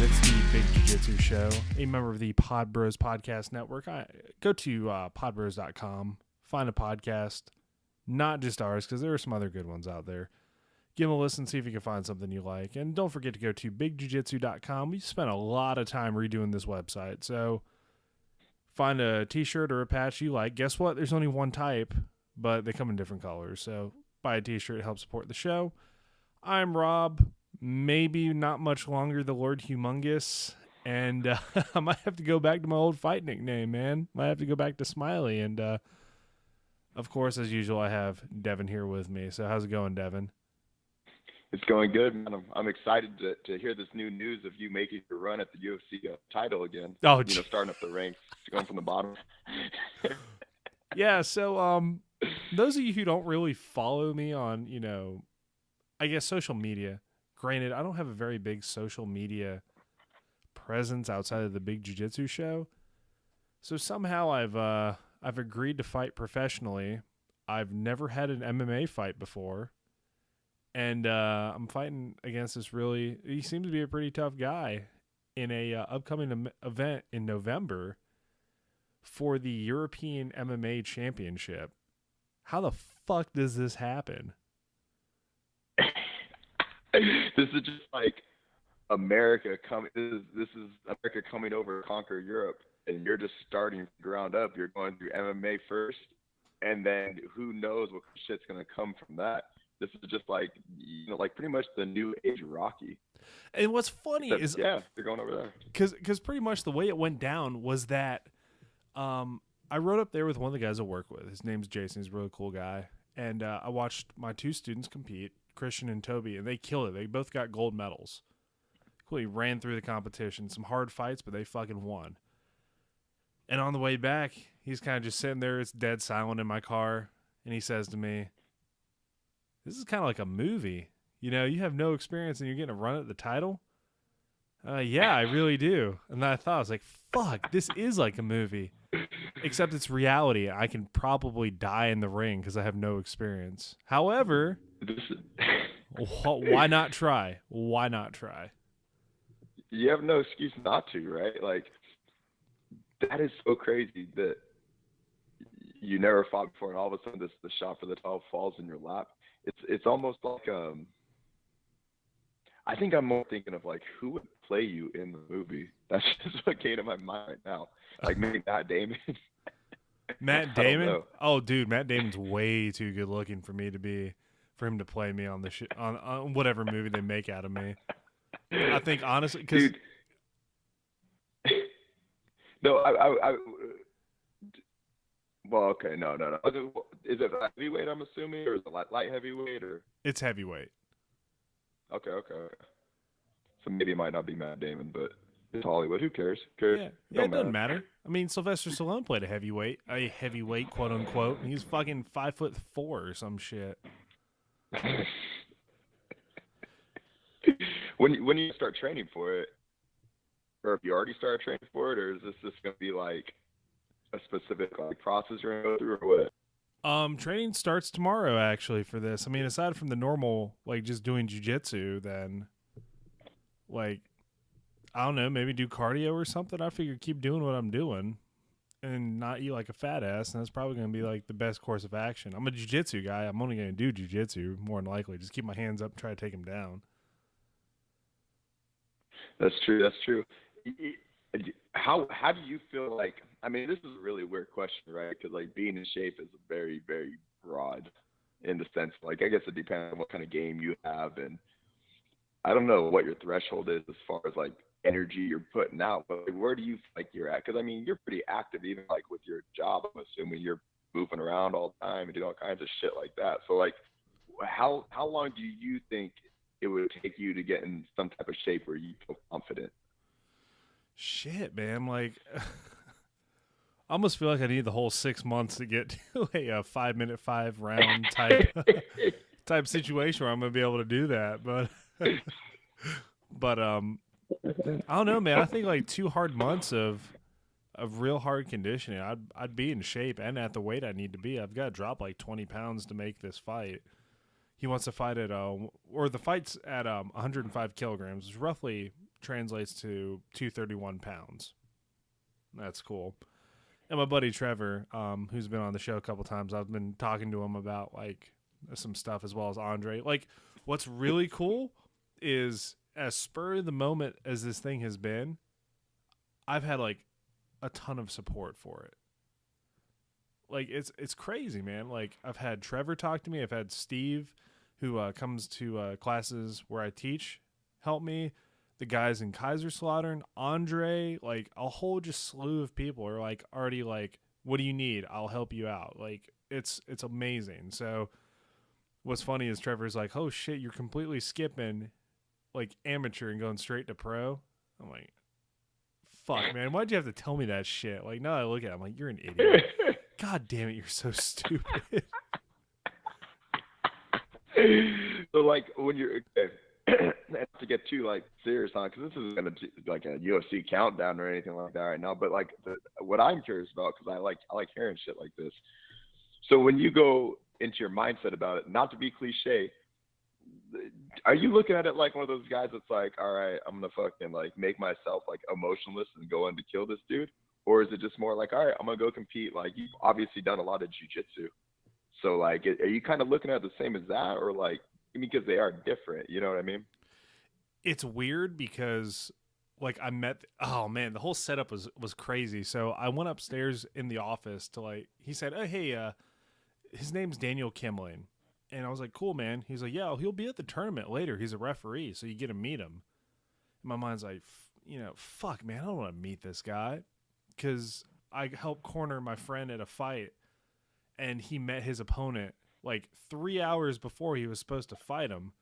It's the Big Jiu-Jitsu Show, a member of the Pod Bros Podcast Network. Go to podbros.com, find a podcast, not just ours, because there are some other good ones out there. Give them a listen, see if you can find something you like. And don't forget to go to bigjujitsu.com. We spent a lot of time redoing this website, so find a t-shirt or a patch you like. Guess what? There's only one type, but they come in different colors, so buy a t-shirt, help support the show. I'm Rob. Maybe not much longer the Lord Humongous, and I might have to go back to my old fight nickname, man. Might have to go back to Smiley, and of course, as usual, I have Devon here with me. So how's it going, Devon? It's going good, man. I'm excited to hear this new news of you making your run at the UFC title again. Oh, starting up the ranks, going from the bottom. Yeah, so those of you who don't really follow me on, I guess social media. Granted, I don't have a very big social media presence outside of the Big Jiu-Jitsu Show. So somehow I've agreed to fight professionally. I've never had an MMA fight before. And I'm fighting against he seems to be a pretty tough guy in a upcoming event in November for the European MMA Championship. How the fuck does this happen? This is just like America coming. This is America coming over to conquer Europe, and you're just starting from ground up. You're going through MMA first, and then who knows what shit's gonna come from that. This is just like pretty much the new age Rocky. And what's funny is they're going over there because pretty much the way it went down was that I rode up there with one of the guys I work with. His name's Jason. He's a really cool guy, and I watched my two students compete, Christian and Toby, and they killed it. They both got gold medals. Cool. Ran through the competition. Some hard fights, but they fucking won. And on the way back, he's kind of just sitting there. It's dead silent in my car, and he says to me, "This is kind of like a movie. You have no experience and you're getting a run at the title?" Yeah, I really do. And then I was like, fuck, this is like a movie. Except it's reality. I can probably die in the ring because I have no experience. However, why not try? Why not try? You have no excuse not to, right? Like, that is so crazy that you never fought before, and all of a sudden the shot for the title falls in your lap. It's almost like I think I'm more thinking of like who would play you in the movie. That's just what came to my mind right now. Like maybe Matt Damon. Matt Damon? Oh, dude, Matt Damon's way too good looking for him to play me on the on whatever movie they make out of me. I think honestly, because no, I well, okay, no. Is it heavyweight? I'm assuming, or is it light heavyweight, or it's heavyweight? Okay. So maybe it might not be Matt Damon, but it's Hollywood. Who cares? Yeah, it doesn't matter. I mean, Sylvester Stallone played a heavyweight, quote unquote, and he's fucking 5'4" or some shit. When you start training for it, or if you already started training for it, or is this just gonna be like a specific process you're gonna go through, or what? Training starts tomorrow actually for this. I mean, aside from the normal just doing jiu-jitsu, then I don't know, maybe do cardio or something. I figure keep doing what I'm doing and not eat like a fat ass, and that's probably going to be like the best course of action. I'm a jiu-jitsu guy. I'm only going to do jiu-jitsu more than likely. Just keep my hands up and try to take him down. That's true. How do you feel like, I mean, this is a really weird question, right? Because being in shape is very, very broad in the sense, I guess it depends on what kind of game you have, and I don't know what your threshold is as far as energy you're putting out, but where do you feel like you're at? Because I mean, you're pretty active, even with your job. I'm assuming you're moving around all the time and doing all kinds of shit like that. So how long do you think it would take you to get in some type of shape where you feel confident? Shit, man. I almost feel like I need the whole 6 months to get to a 5-minute 5-round type situation where I'm going to be able to do that. But I don't know, man. I think 2 hard months of real hard conditioning, I'd be in shape and at the weight I need to be. I've got to drop 20 pounds to make this fight. He wants to fight at the fight's at 105 kilograms, which roughly translates to 231 pounds. That's cool. And my buddy Trevor, who's been on the show a couple times, I've been talking to him about like some stuff as well as Andre. Like, what's really cool is as spur of the moment as this thing has been, I've had like a ton of support for it. Like it's crazy, man. Like I've had Trevor talk to me. I've had Steve, who comes to classes where I teach, help me. The guys in Kaiserslautern, Andre, like a whole just slew of people are like already like, what do you need? I'll help you out. Like it's amazing. So what's funny is Trevor's like, oh shit, you're completely skipping like amateur and going straight to pro. I'm like, fuck, man, why'd you have to tell me that shit? Like now I look at it, I'm like, you're an idiot. God damn it, you're so stupid. So like when you're to get too like serious on, because this isn't gonna be like a UFC countdown or anything like that right now, but like what I'm curious about, because I like hearing shit like this. So when you go into your mindset about it, not to be cliche, are you looking at it like one of those guys that's like, all right, I'm gonna fucking like make myself like emotionless and go in to kill this dude? Or is it just more like, all right, I'm gonna go compete? Like you've obviously done a lot of jiu-jitsu, so like are you kind of looking at it the same as that, or like, I mean, because they are different, you know what I mean? It's weird because like oh man, the whole setup was crazy. So I went upstairs in the office to like, he said, oh hey, his name's Daniel Kimling. And I was like, cool, man. He's like, yeah, he'll be at the tournament later. He's a referee, so you get to meet him. And my mind's like, fuck, man, I don't want to meet this guy. Because I helped corner my friend at a fight, and he met his opponent like 3 hours before he was supposed to fight him,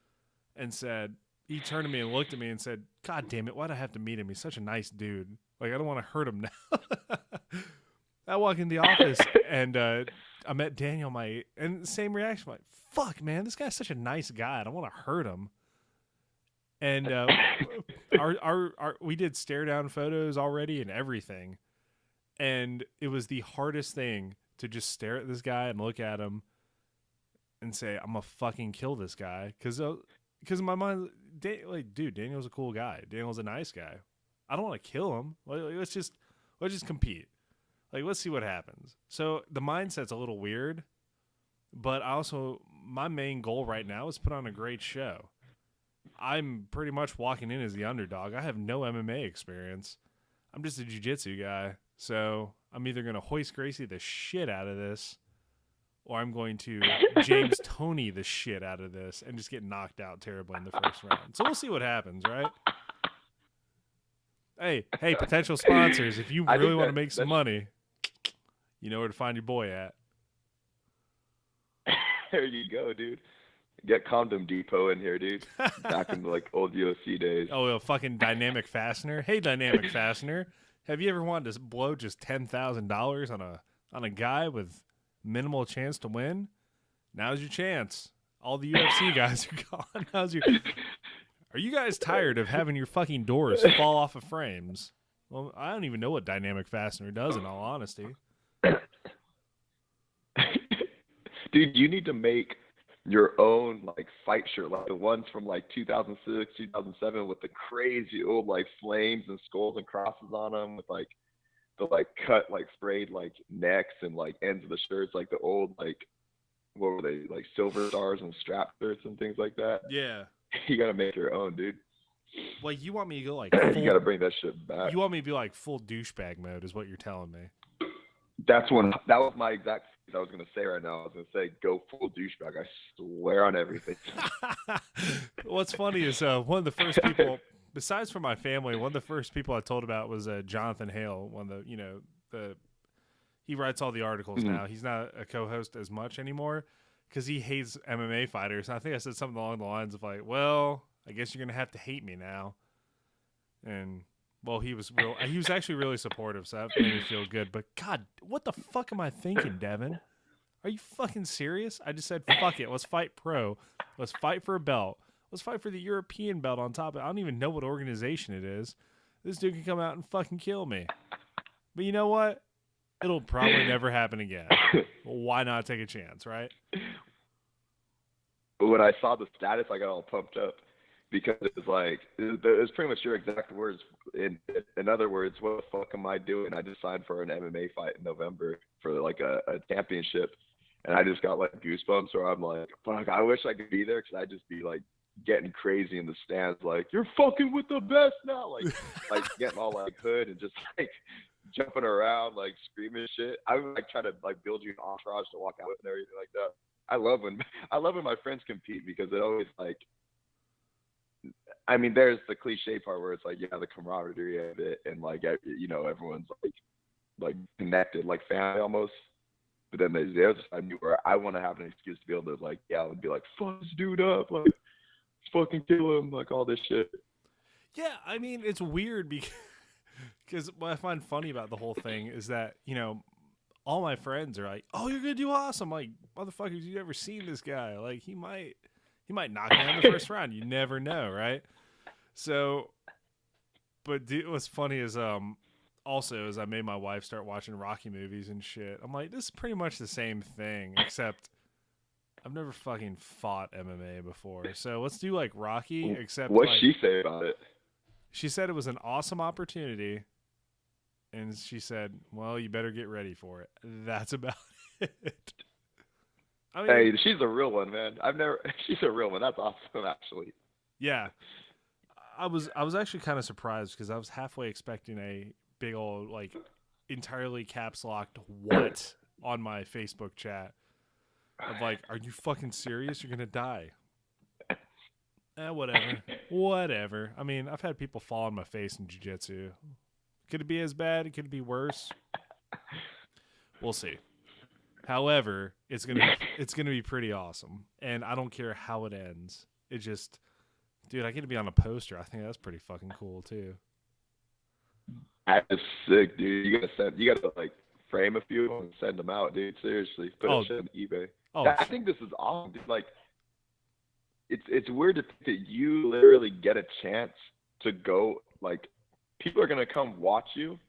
and said, he turned to me and looked at me and said, God damn it, why'd I have to meet him? He's such a nice dude. Like, I don't want to hurt him now. I walk in the office, and I met Daniel, and same reaction, like, fuck, man, this guy's such a nice guy. I don't want to hurt him. And we did stare down photos already and everything. And it was the hardest thing to just stare at this guy and look at him and say, I'm going to fucking kill this guy. Because in my mind, like, dude, Daniel's a cool guy. Daniel's a nice guy. I don't want to kill him. Let's just compete. Like, let's see what happens. So the mindset's a little weird, but my main goal right now is put on a great show. I'm pretty much walking in as the underdog. I have no MMA experience. I'm just a jiu-jitsu guy. So I'm either going to hoist Gracie the shit out of this, or I'm going to James Toney the shit out of this and just get knocked out terribly in the first round. So we'll see what happens, right? Hey, potential sponsors, if you really want to make some money, you know where to find your boy at. There you go, dude. Get Condom Depot in here, dude. Back in the like old UFC days. Oh, a fucking Dynamic Fastener. Hey, Dynamic Fastener, have you ever wanted to blow just $10,000 on a guy with minimal chance to win? Now's your chance. All the UFC guys are gone. Are you guys tired of having your fucking doors fall off of frames? Well, I don't even know what Dynamic Fastener does, in all honesty. Dude, you need to make your own like fight shirt, like the ones from like 2006, 2007 with the crazy old like flames and skulls and crosses on them, with like the like cut like sprayed like necks and like ends of the shirts, like the old like, what were they, like silver stars and strap shirts and things like that. Yeah. You gotta make your own, dude. Like, you want me to go like full, you gotta bring that shit back. You want me to be like full douchebag mode is what you're telling me. That was my exact I was gonna say right now. I was gonna say go full douchebag. I swear on everything. What's funny is one of the first people, besides from my family, one of the first people I told about was Jonathan Hale. One of the he writes all the articles now. He's not a co-host as much anymore because he hates MMA fighters. And I think I said something along the lines of like, well, I guess you're gonna have to hate me now. And well, he was actually really supportive, so that made me feel good. But God, what the fuck am I thinking, Devon? Are you fucking serious? I just said, fuck it. Let's fight pro. Let's fight for a belt. Let's fight for the European belt on top of it. I don't even know what organization it is. This dude can come out and fucking kill me. But you know what? It'll probably never happen again. Why not take a chance, right? When I saw the status, I got all pumped up. because it's like it's pretty much your exact words. In other words, what the fuck am I doing? I just signed for an MMA fight in November for like a championship, and I just got like goosebumps. Where I'm like, fuck, I wish I could be there because I'd just be like getting crazy in the stands, like you're fucking with the best now, like getting all like hood and just like jumping around, like screaming shit. I would like try to like build you an entourage to walk out with and everything like that. I love when my friends compete because it always like, I mean, there's the cliche part where it's like, yeah, the camaraderie of it, and like, you know, everyone's like connected, like family almost. But then there's the other side of me where I want to have an excuse to be able to like yell and be like, fuck this dude up, like fucking kill him, like all this shit. Yeah, I mean, it's weird because what I find funny about the whole thing is that, you know, all my friends are like, "Oh, you're gonna do awesome!" Like, motherfuckers, you ever seen this guy? Like, he might knock me out in the first round. You never know, right? So, but what's funny is also as I made my wife start watching Rocky movies and shit. I'm like, this is pretty much the same thing, except I've never fucking fought MMA before. So let's do like Rocky, except What's like, she say about it? she said it was an awesome opportunity. And she said, well, you better get ready for it. That's about it. I mean, Hey, she's a real one, man. She's a real one. That's awesome, actually. yeah. I was actually kind of surprised because I was halfway expecting a big old, like, entirely caps locked what on my Facebook chat of like, are you fucking serious? You're going to die. Whatever. I mean, I've had people fall on my face in jiu-jitsu. Could it be as bad? Could it be worse? We'll see. However, it's gonna be pretty awesome, and I don't care how it ends. It just, dude, I get to be on a poster. I think that's pretty fucking cool too. That is sick, dude. You gotta like frame a few and send them out, dude. Seriously, put a shit on eBay. I think this is awesome, dude. Like, it's weird to think that you literally get a chance to go like. People are gonna come watch you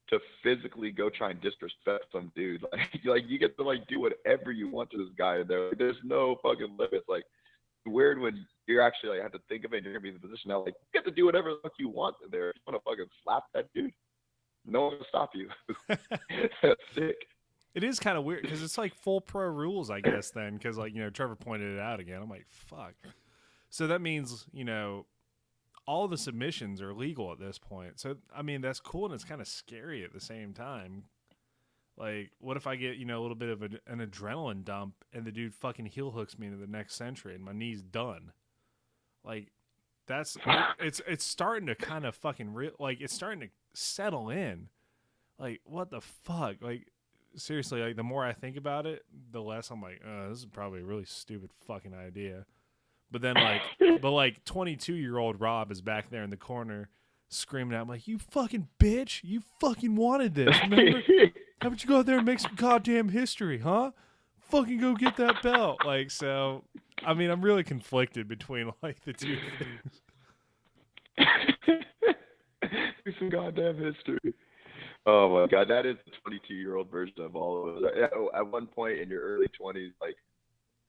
to physically go try and disrespect some dude. Like you get to like do whatever you want to this guy in there. Like, there's no fucking limits. Like, weird when you're actually like have to think of it and you're gonna be in the position now. Like, you get to do whatever the fuck you want in there. If you want to fucking slap that dude, no one will stop you. That's sick. It is kind of weird because it's like full pro rules, I guess. Then because like, you know, Trevor pointed it out again. I'm like, fuck. So that means, you know, all the submissions are legal at this point. So, I mean, that's cool and it's kind of scary at the same time. Like, what if I get, you know, a little bit of an adrenaline dump and the dude fucking heel hooks me into the next century and my knee's done? Like, it's starting to kind of fucking like, it's starting to settle in. Like, what the fuck? Like, seriously, like, the more I think about it, the less I'm like, this is probably a really stupid fucking idea. But then, like 22-year-old Rob is back there in the corner screaming at him, like, you fucking bitch. You fucking wanted this, remember? How about you go out there and make some goddamn history, huh? Fucking go get that belt. Like, so, I mean, I'm really conflicted between, like, the two things. Do some goddamn history. Oh, my God. That is the 22-year-old version of all of us. At one point in your early 20s, like,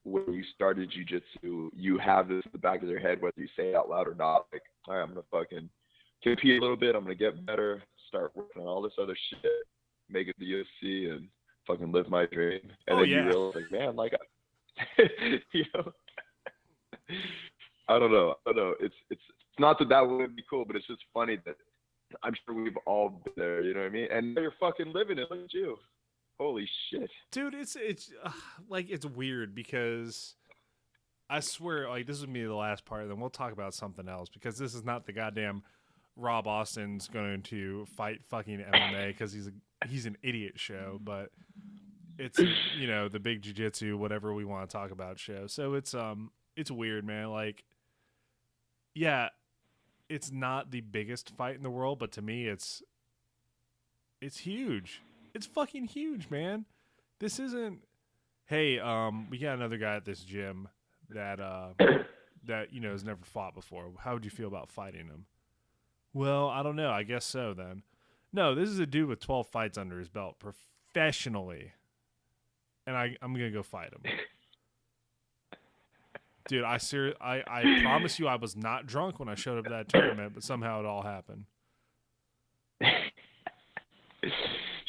when you started jiu-jitsu, you have this in the back of your head, whether you say it out loud or not. Like, all right, I'm going to fucking compete a little bit. I'm going to get better, start working on all this other shit, make it to the UFC, and fucking live my dream. And then you realize, like, man, like, you know, I don't know. It's not that wouldn't be cool, but it's just funny that I'm sure we've all been there, you know what I mean? And you're fucking living it. Look at you. Holy shit. Dude, it's like, it's weird because I swear, like, this would be the last part, and then we'll talk about something else because this is not the goddamn Rob Austin's going to fight fucking MMA because he's an idiot show, but it's, you know, the big jiu-jitsu, whatever we want to talk about show. So it's weird, man. Like, yeah, it's not the biggest fight in the world, but to me it's huge. It's fucking huge, man. This isn't, hey, we got another guy at this gym that that, you know, has never fought before. How would you feel about fighting him? Well, I don't know. I guess so then. No, this is a dude with 12 fights under his belt professionally. And I'm going to go fight him. Dude, I promise you I was not drunk when I showed up at that tournament, but somehow it all happened.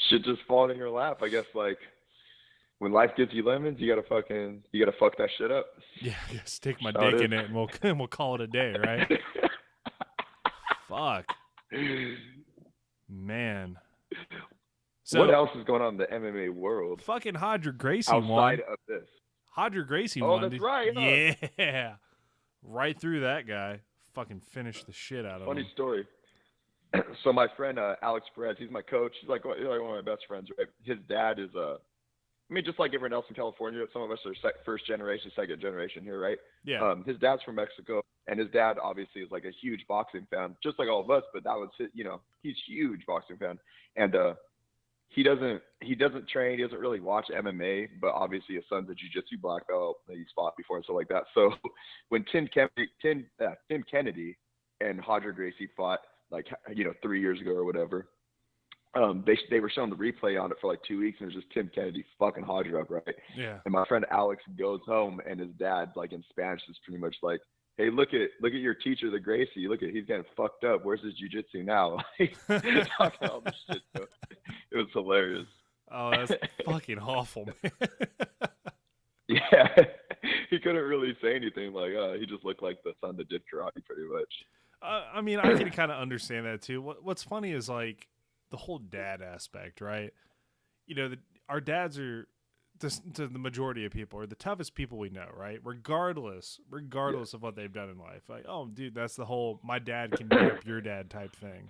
Shit just fall in your lap. I guess like when life gives you lemons, you gotta fuck that shit up. Yeah, stick my That's how dick it in it and we'll call it a day, right? Fuck. is. Man. What So else is going on in the MMA world fucking Hodger Gracie outside won. of this? Hodger Gracie Oh, won. that's dude. right. Huh? Yeah. Right through that guy. Fucking finished the shit out of Funny him. story. So my friend Alex Perez, he's my coach. He's like one of my best friends, right? His dad is I mean, just like everyone else in California, some of us are first generation, second generation here, right? Yeah. His dad's from Mexico, and his dad obviously is like a huge boxing fan, just like all of us. But that was his, he's a huge boxing fan, and he doesn't train, he doesn't really watch MMA, but obviously his son's a jiu-jitsu black belt that he's fought before and stuff like that. So when Tim Kennedy and Hodger Gracie fought, like 3 years ago or whatever, they were showing the replay on it for like 2 weeks, and it was just Tim Kennedy fucking Hodger up, right? Yeah. And my friend Alex goes home, and his dad, like in Spanish, is pretty much like, "Hey, look at your teacher, the Gracie. Look at, he's getting fucked up. Where's his jiu-jitsu now?" Talking all this shit. So it was hilarious. Oh, that's fucking awful, man. Yeah, he couldn't really say anything. Like, he just looked like the son that did karate, pretty much. I mean, I can kind of understand that too. What's funny is like the whole dad aspect, right? Our dads are, to the majority of people, are the toughest people we know, right? Regardless of what they've done in life. Like, oh, dude, that's the whole my dad can beat up your dad type thing.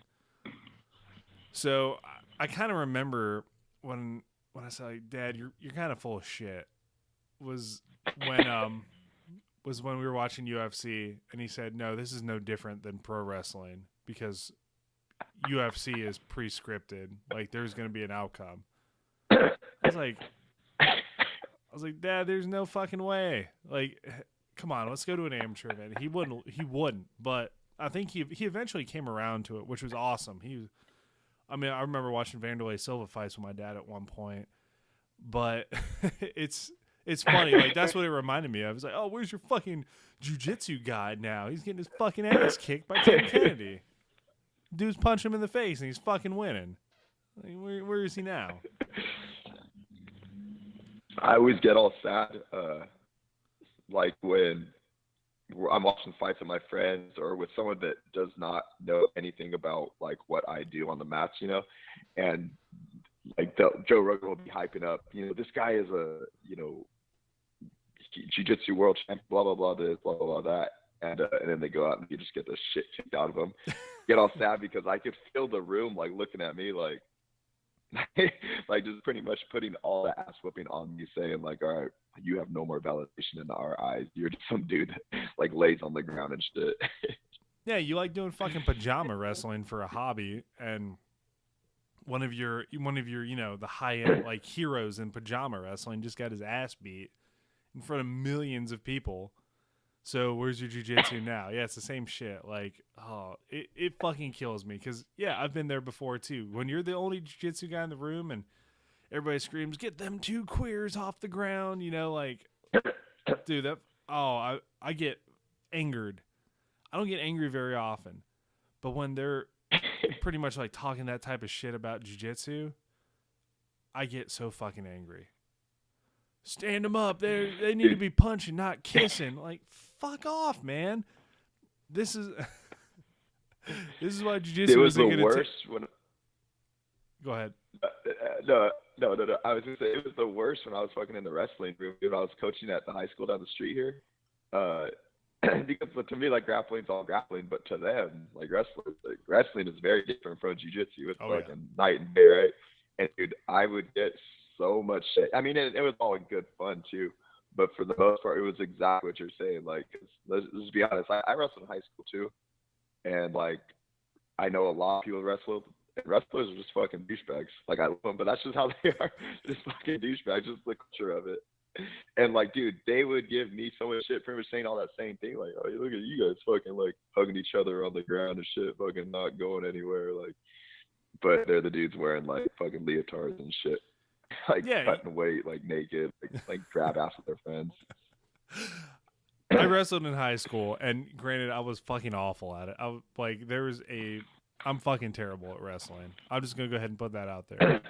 So I kind of remember when I said, like, "Dad, you're kind of full of shit," was when we were watching UFC, and he said, "No, this is no different than pro wrestling because UFC is pre-scripted. Like, there's going to be an outcome." I was like, "Dad, there's no fucking way. Like, come on, let's go to an amateur event." He wouldn't, but I think he eventually came around to it, which was awesome. I remember watching Vanderlei Silva fights with my dad at one point, but it's funny. Like, that's what it reminded me of. I was like, "Oh, where's your fucking jiu-jitsu guy now? He's getting his fucking ass kicked by Tim Kennedy. Dude's punching him in the face, and he's fucking winning. Like, where is he now?" I always get all sad, like when I'm watching fights with my friends or with someone that does not know anything about like what I do on the mats, and like Joe Rogan will be hyping up, this guy is a, jiu-jitsu world champ, blah, blah, blah, this, blah, blah, blah, that. And then they go out and you just get the shit kicked out of them. Get all sad because I could feel the room like looking at me like like just pretty much putting all the ass whooping on me, saying like, "All right, you have no more validation in our eyes. You're just some dude that like lays on the ground and shit." Yeah, you like doing fucking pajama wrestling for a hobby, and one of your the high end like heroes in pajama wrestling just got his ass beat in front of millions of people. So where's your jiu-jitsu now? Yeah, it's the same shit. Like, oh, it fucking kills me because, yeah, I've been there before too. When you're the only jiu-jitsu guy in the room and everybody screams, "Get them two queers off the ground," like, dude, I get angered. I don't get angry very often, but when they're pretty much like talking that type of shit about jiu-jitsu, I get so fucking angry. Stand them up. They need to be punching, not kissing. Like, fuck off, man. This is why jiu-jitsu It was the isn't gonna worst when. Go ahead. No. I was gonna say it was the worst when I was fucking in the wrestling room. Dude, I was coaching at the high school down the street here. Because to me, like, grappling's all grappling, but to them, like, wrestling is very different from jiu-jitsu. It's fucking night and day, right? And dude, I would get so much shit. I mean, it was all in good fun too, but for the most part, it was exactly what you're saying. Like, let's be honest. I wrestled in high school too, and like, I know a lot of people wrestle. And wrestlers are just fucking douchebags. Like, I love them, but that's just how they are. Just fucking douchebags. Just the culture of it. And like, dude, they would give me so much shit, pretty much saying all that same thing. Like, "Oh, look at you guys fucking like hugging each other on the ground and shit, fucking not going anywhere." Like, but they're the dudes wearing like fucking leotards and shit, like cutting weight, like naked, like grab ass with their friends. I wrestled in high school, and granted, I was fucking awful at it. I'm fucking terrible at wrestling. I'm just gonna go ahead and put that out there.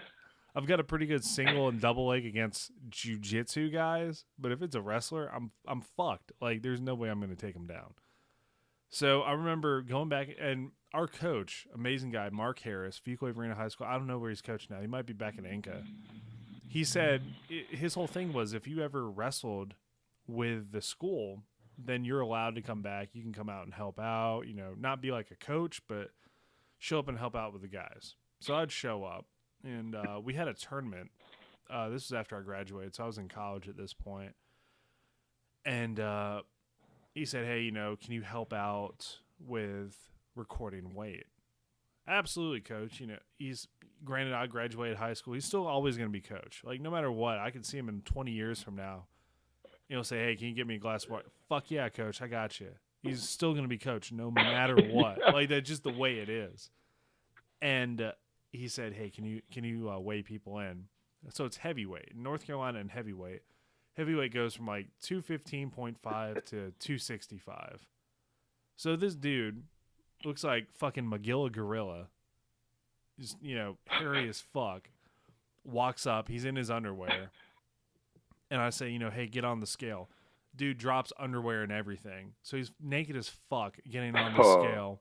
I've got a pretty good single and double leg against jiu-jitsu guys, but if it's a wrestler, I'm fucked. Like, there's no way I'm gonna take him down. So I remember going back, and our coach, amazing guy, Mark Harris, Fuquay Arena High School. I don't know where he's coaching now. He might be back in Inca. He said his whole thing was if you ever wrestled with the school, then you're allowed to come back. You can come out and help out, not be like a coach, but show up and help out with the guys. So I'd show up, and we had a tournament. This was after I graduated, so I was in college at this point. And he said, hey, can you help out with recording weight? Absolutely, coach. He's granted I graduated high school. He's still always going to be coach. Like, no matter what, I can see him in 20 years from now. Say, hey, can you get me a glass of water? Fuck yeah, coach, I got you. He's still going to be coach no matter what. Like, that's just the way it is. And he said, hey, can you weigh people in? So it's heavyweight. North Carolina and heavyweight. Heavyweight goes from like 215.5 to 265. So this dude looks like fucking Magilla Gorilla. Just, hairy as fuck. Walks up. He's in his underwear. And I say, hey, get on the scale. Dude drops underwear and everything. So he's naked as fuck getting on the scale.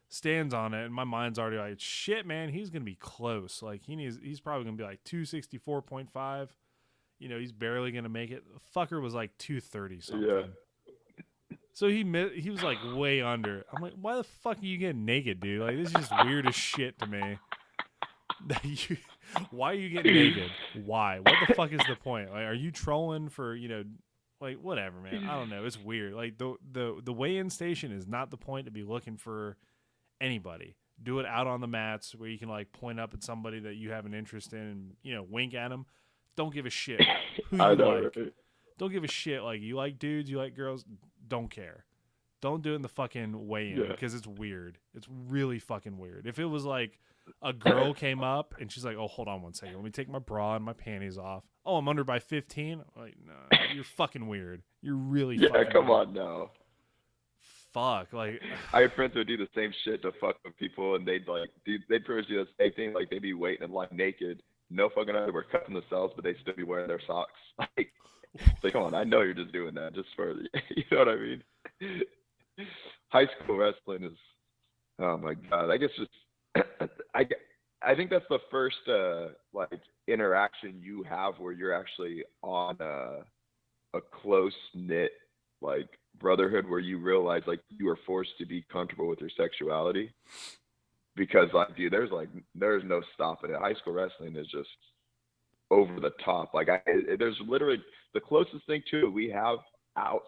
Stands on it, and my mind's already like, shit, man, he's going to be close. Like, he's probably going to be like 264.5. He's barely going to make it. The fucker was like 230 something. Yeah. So he was like way under. I'm like, why the fuck are you getting naked, dude? Like, this is just weird as shit to me. Why are you getting naked? Why? What the fuck is the point? Like, are you trolling for, like, whatever, man. I don't know. It's weird. Like, the weigh-in station is not the point to be looking for anybody. Do it out on the mats where you can, like, point up at somebody that you have an interest in and, wink at them. Don't give a shit who you like. Right? Don't give a shit. Like, you like dudes, you like girls. Don't care. Don't do it in the fucking weigh-in because it's weird. It's really fucking weird. If it was like a girl came up and she's like, oh, hold on one second. Let me take my bra and my panties off. Oh, I'm under by 15? I'm like, no, you're fucking weird. You're really fucking weird. Yeah, come on now. Fuck. Like, I have friends who would do the same shit to fuck with people, and they'd pretty much do the same thing. Like, they'd be waiting in line naked, no fucking underwear, cutting themselves, but they'd still be wearing their socks. Like, come on, I know you're just doing that just for, you know what I mean? High school wrestling is, oh my God, I guess just, I think that's the first like interaction you have where you're actually on a close knit like brotherhood where you realize like you are forced to be comfortable with your sexuality, because like, dude, there's no stopping it. High school wrestling is just over the top. Like, there's literally the closest thing to it we have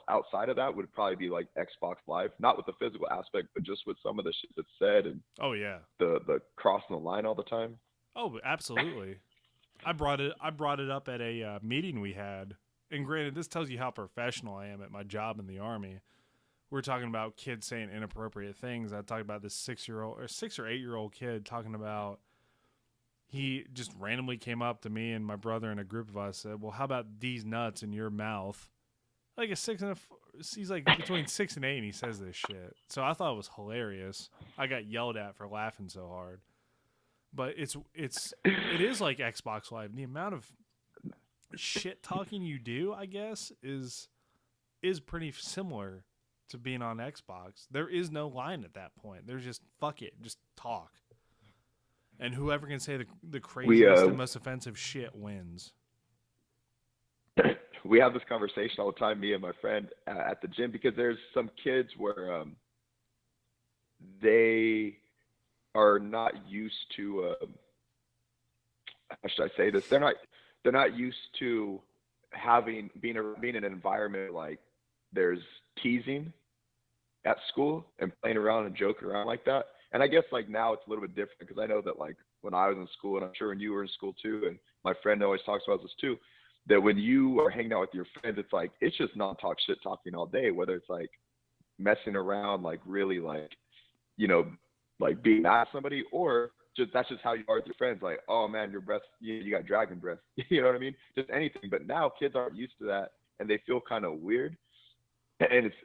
outside of that would probably be like Xbox Live, not with the physical aspect, but just with some of the shit that's said and the crossing the line all the time. Oh, absolutely. I brought it up at a meeting we had, and granted, this tells you how professional I am at my job in the Army. We're talking about kids saying inappropriate things. I talked about this 6 or 8-year-old kid talking about, he just randomly came up to me and my brother and a group of us, said, well, how about these nuts in your mouth? Like he's like between 6 and 8 and he says this shit. So I thought it was hilarious. I got yelled at for laughing so hard. But it is like Xbox Live. The amount of shit talking you do, I guess, is pretty similar to being on Xbox. There is no line at that point. There's just fuck it, just talk. And whoever can say the craziest and most offensive shit wins. We have this conversation all the time, me and my friend at the gym, because there's some kids where they are not used to how should I say this? They're not used to being in an environment like there's teasing at school and playing around and joking around like that. And I guess like now it's a little bit different, because I know that like when I was in school, and I'm sure when you were in school too, and my friend always talks about this too, that when you are hanging out with your friends, it's like, it's just non-talk shit talking all day, whether it's like messing around, like really like, like being mad at somebody, or just, that's just how you are with your friends. Like, oh man, your breath, you got dragon breath. You know what I mean? Just anything. But now kids aren't used to that and they feel kind of weird. and it's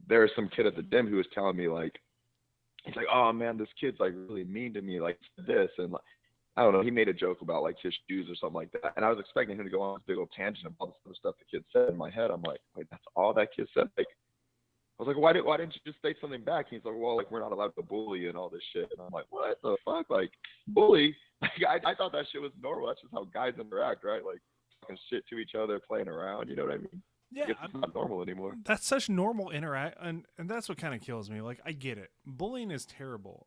there was some kid at the gym who was telling me like he's like, oh man, this kid's like really mean to me, like this and like I don't know. He made a joke about like his shoes or something like that, and I was expecting him to go on this big old tangent about all this other stuff the kid said. In my head, I'm like, wait, that's all that kid said. Like, I was like, why didn't you just say something back? He's like, well, like we're not allowed to bully and all this shit. And I'm like, what the fuck? Like bully? Like I thought that shit was normal. That's just how guys interact, right? Like talking shit to each other, playing around. You know what I mean? I Yeah, guess it's not normal anymore. that's such normal interact, and that's what kind of kills me. Like, I get it. Bullying is terrible.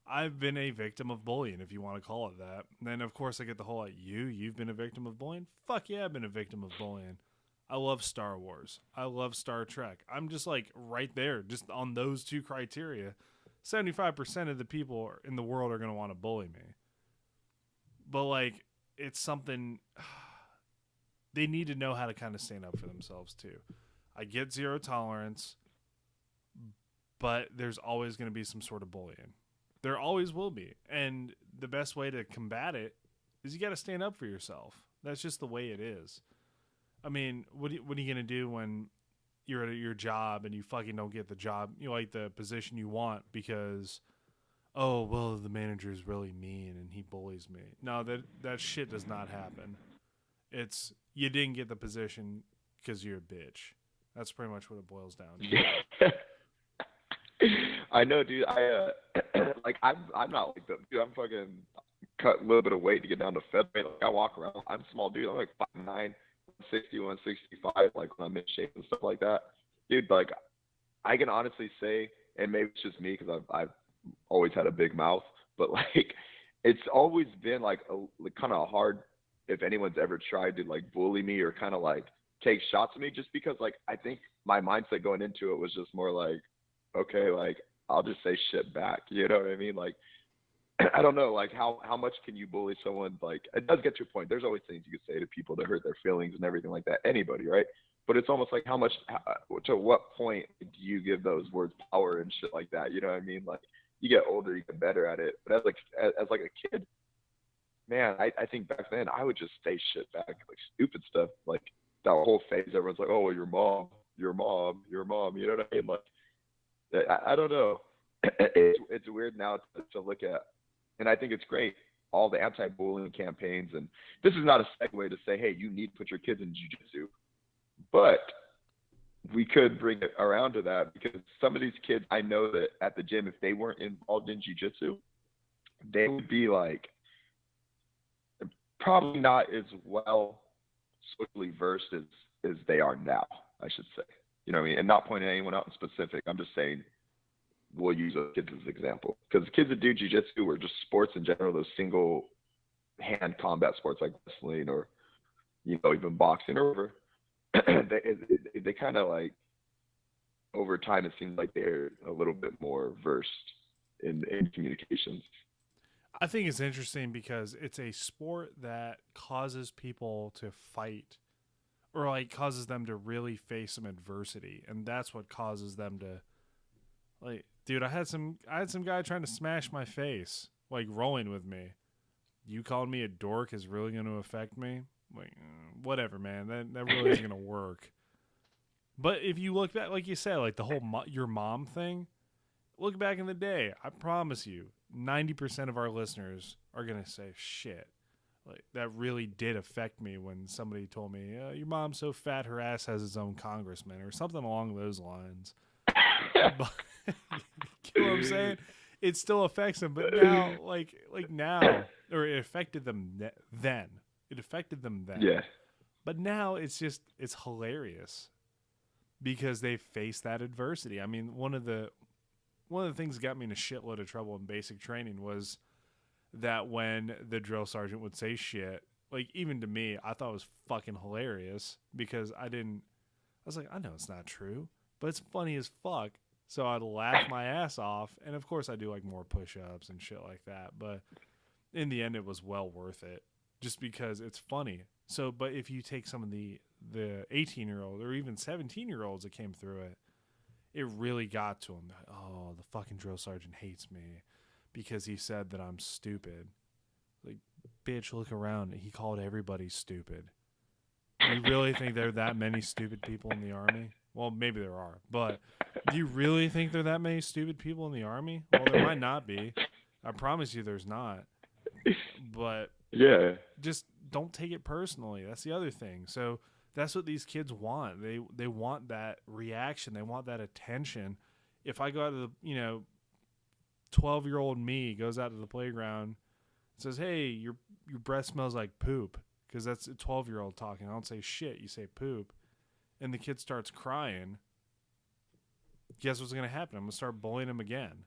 I've been a victim of bullying, if you want to call it that. And then, of course, I get the whole like, you've been a victim of bullying? Fuck yeah, I've been a victim of bullying. I love Star Wars. I love Star Trek. I'm just like right there, just on those two criteria. 75% of the people in the world are going to want to bully me. But, like, it's something they need to know how to kind of stand up for themselves, too. I get zero tolerance, but there's always going to be some sort of bullying. There always will be. And the best way to combat it is you got to stand up for yourself. That's just the way it is. I mean, what are you going to do when you're at your job and you fucking don't get the job, you know, like the position you want because, oh, well, the manager's really mean and he bullies me. No, that shit does not happen. It's you didn't get the position because you're a bitch. That's pretty much what it boils down to. I know, dude. Like I'm not like them, dude. I'm fucking cut a little bit of weight to get down to featherweight. Like I walk around. I'm a small dude. I'm like 5'9", 160, 165. Like when I'm in shape and stuff like that, dude. Like I can honestly say, and maybe it's just me because I've always had a big mouth, but like it's always been like kind of hard if anyone's ever tried to like bully me or kind of like take shots at me, just because like I think my mindset going into it was just more like, okay, like I'll just say shit back. You know what I mean? Like I don't know, like how much can you bully someone? Like it does get to a point. There's always things you could say to people that hurt their feelings and everything like that. Anybody, right? But it's almost like to what point do you give those words power and shit like that? You know what I mean? Like you get older, you get better at it. But as like a kid, man, I think back then I would just say shit back, like stupid stuff, like that whole phase. Everyone's like, oh, well, your mom, your mom, your mom. You know what I mean? Like I don't know. It's weird now to look at, and I think it's great. All the anti-bullying campaigns, and this is not a segue to say, hey, you need to put your kids in jiu-jitsu, but we could bring it around to that because some of these kids, I know that at the gym, if they weren't involved in jiu-jitsu, they would be like probably not as well socially versed as they are now, I should say. You know what I mean? And not pointing anyone out in specific. I'm just saying we'll use those kids as an example. Because the kids that do jiu-jitsu or just sports in general, those single hand combat sports like wrestling or, you know, even boxing or whatever, they kind of like, over time, it seems like they're a little bit more versed in communications. I think it's interesting because it's a sport that causes people to fight or like causes them to really face some adversity, and that's what causes them to like, dude, I had some guy trying to smash my face, like rolling with me. You calling me a dork is really going to affect me? Like, whatever, man. That really isn't going to work. But if you look back, like you said, like the whole your mom thing, look back in the day. I promise you, 90% of our listeners are going to say, shit, like that really did affect me when somebody told me, your mom's so fat her ass has its own congressman or something along those lines. But, you know what I'm saying? It still affects them, but now, like now, or it affected them then. It affected them then. Yeah. But now it's hilarious because they face that adversity. I mean, one of the things that got me in a shitload of trouble in basic training was that when the drill sergeant would say shit, like even to me, I thought it was fucking hilarious because I was like, I know it's not true, but it's funny as fuck. So I'd laugh my ass off. And of course I do like more push-ups and shit like that. But in the end, it was well worth it just because it's funny. So, but if you take some of the 18-year-old or even 17-year-olds that came through it, it really got to them. Oh, the fucking drill sergeant hates me because he said that I'm stupid. Like, bitch, look around. He called everybody stupid. Do you really think there are that many stupid people in the Army? Well, maybe there are, but do you really think there are that many stupid people in the Army? Well, there might not be. I promise you there's not. But Yeah. just don't take it personally. That's the other thing. So that's what these kids want. They want that reaction. They want that attention. If I go out to the 12-year-old me goes out to the playground and says, "Hey, your breath smells like poop," because that's a 12-year-old talking. I don't say shit. You say poop, and the kid starts crying. Guess what's gonna happen? I'm gonna start bullying him again.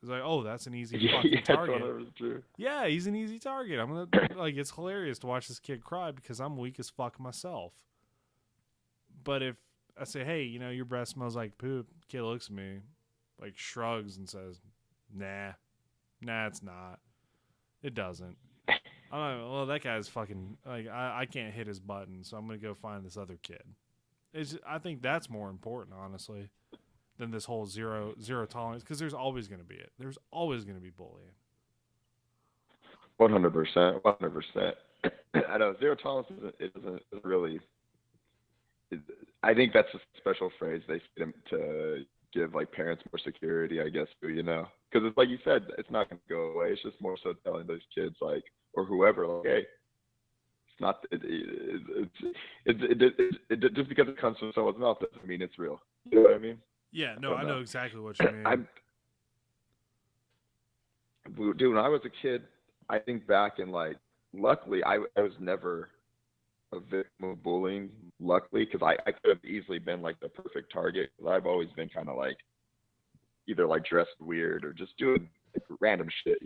It's like, oh, that's an easy fucking target. True. Yeah, he's an easy target. I'm gonna it's hilarious to watch this kid cry because I'm weak as fuck myself. But if I say, hey, your breath smells like poop, kid looks at me, like shrugs and says, nah, it's not. It doesn't. I'm like, well, that guy's fucking like I can't hit his button, so I'm gonna go find this other kid. I think that's more important, honestly, than this whole zero tolerance, because there's always going to be it. There's always going to be bullying. 100%. 100%. I know zero tolerance isn't really. I think that's a special phrase they say to give like parents more security, I guess, because it's like you said, it's not going to go away. It's just more so telling those kids like or whoever like, hey, it's not. It just because it comes from someone's mouth doesn't mean it's real. You know what I mean? Yeah, no, I know exactly what you mean. Dude, when I was a kid, I think back and like, luckily, I was never a victim of bullying. Luckily, because I could have easily been like the perfect target. I've always been kind of like either like dressed weird or just doing like, random shit,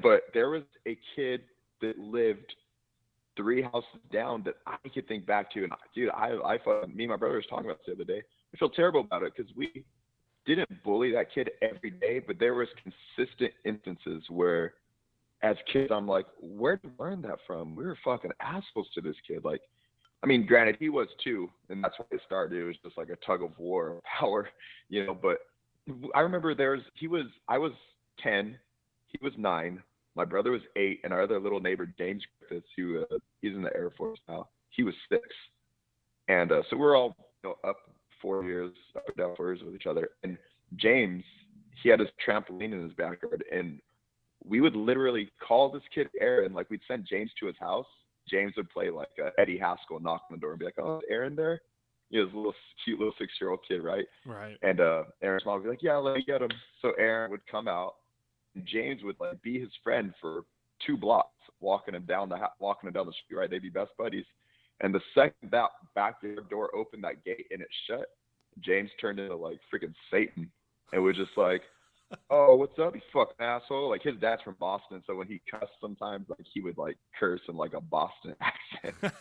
But there was a kid that lived 3 houses down that I could think back to, and dude, me and my brother was talking about this the other day. I feel terrible about it because we didn't bully that kid every day, but there was consistent instances where, as kids, I'm like, where did you learn that from? We were fucking assholes to this kid. Like, I mean, granted, he was too, and that's why it started. It was just like a tug of war of power, But I remember I was 10, he was 9, my brother was 8, and our other little neighbor James Griffiths, who he's in the Air Force now, he was 6, and so we're all up 4 years, up and down 4 years with each other. And James, he had his trampoline in his backyard, and we would literally call this kid Aaron. Like, we'd send James to his house. James would play like Eddie Haskell, knock on the door and be like, "Oh, is Aaron there?" This little cute little 6-year-old kid, right? Right. And Aaron's mom would be like, "Yeah, let me get him." So Aaron would come out, and James would like be his friend for 2 blocks, walking him down the street. Right? They'd be best buddies. And the second that back door opened, that gate, and it shut, James turned into like freaking Satan, and was just like, "Oh, what's up, you fucking asshole?" Like, his dad's from Boston, so when he cussed sometimes, like, he would like curse in like a Boston accent.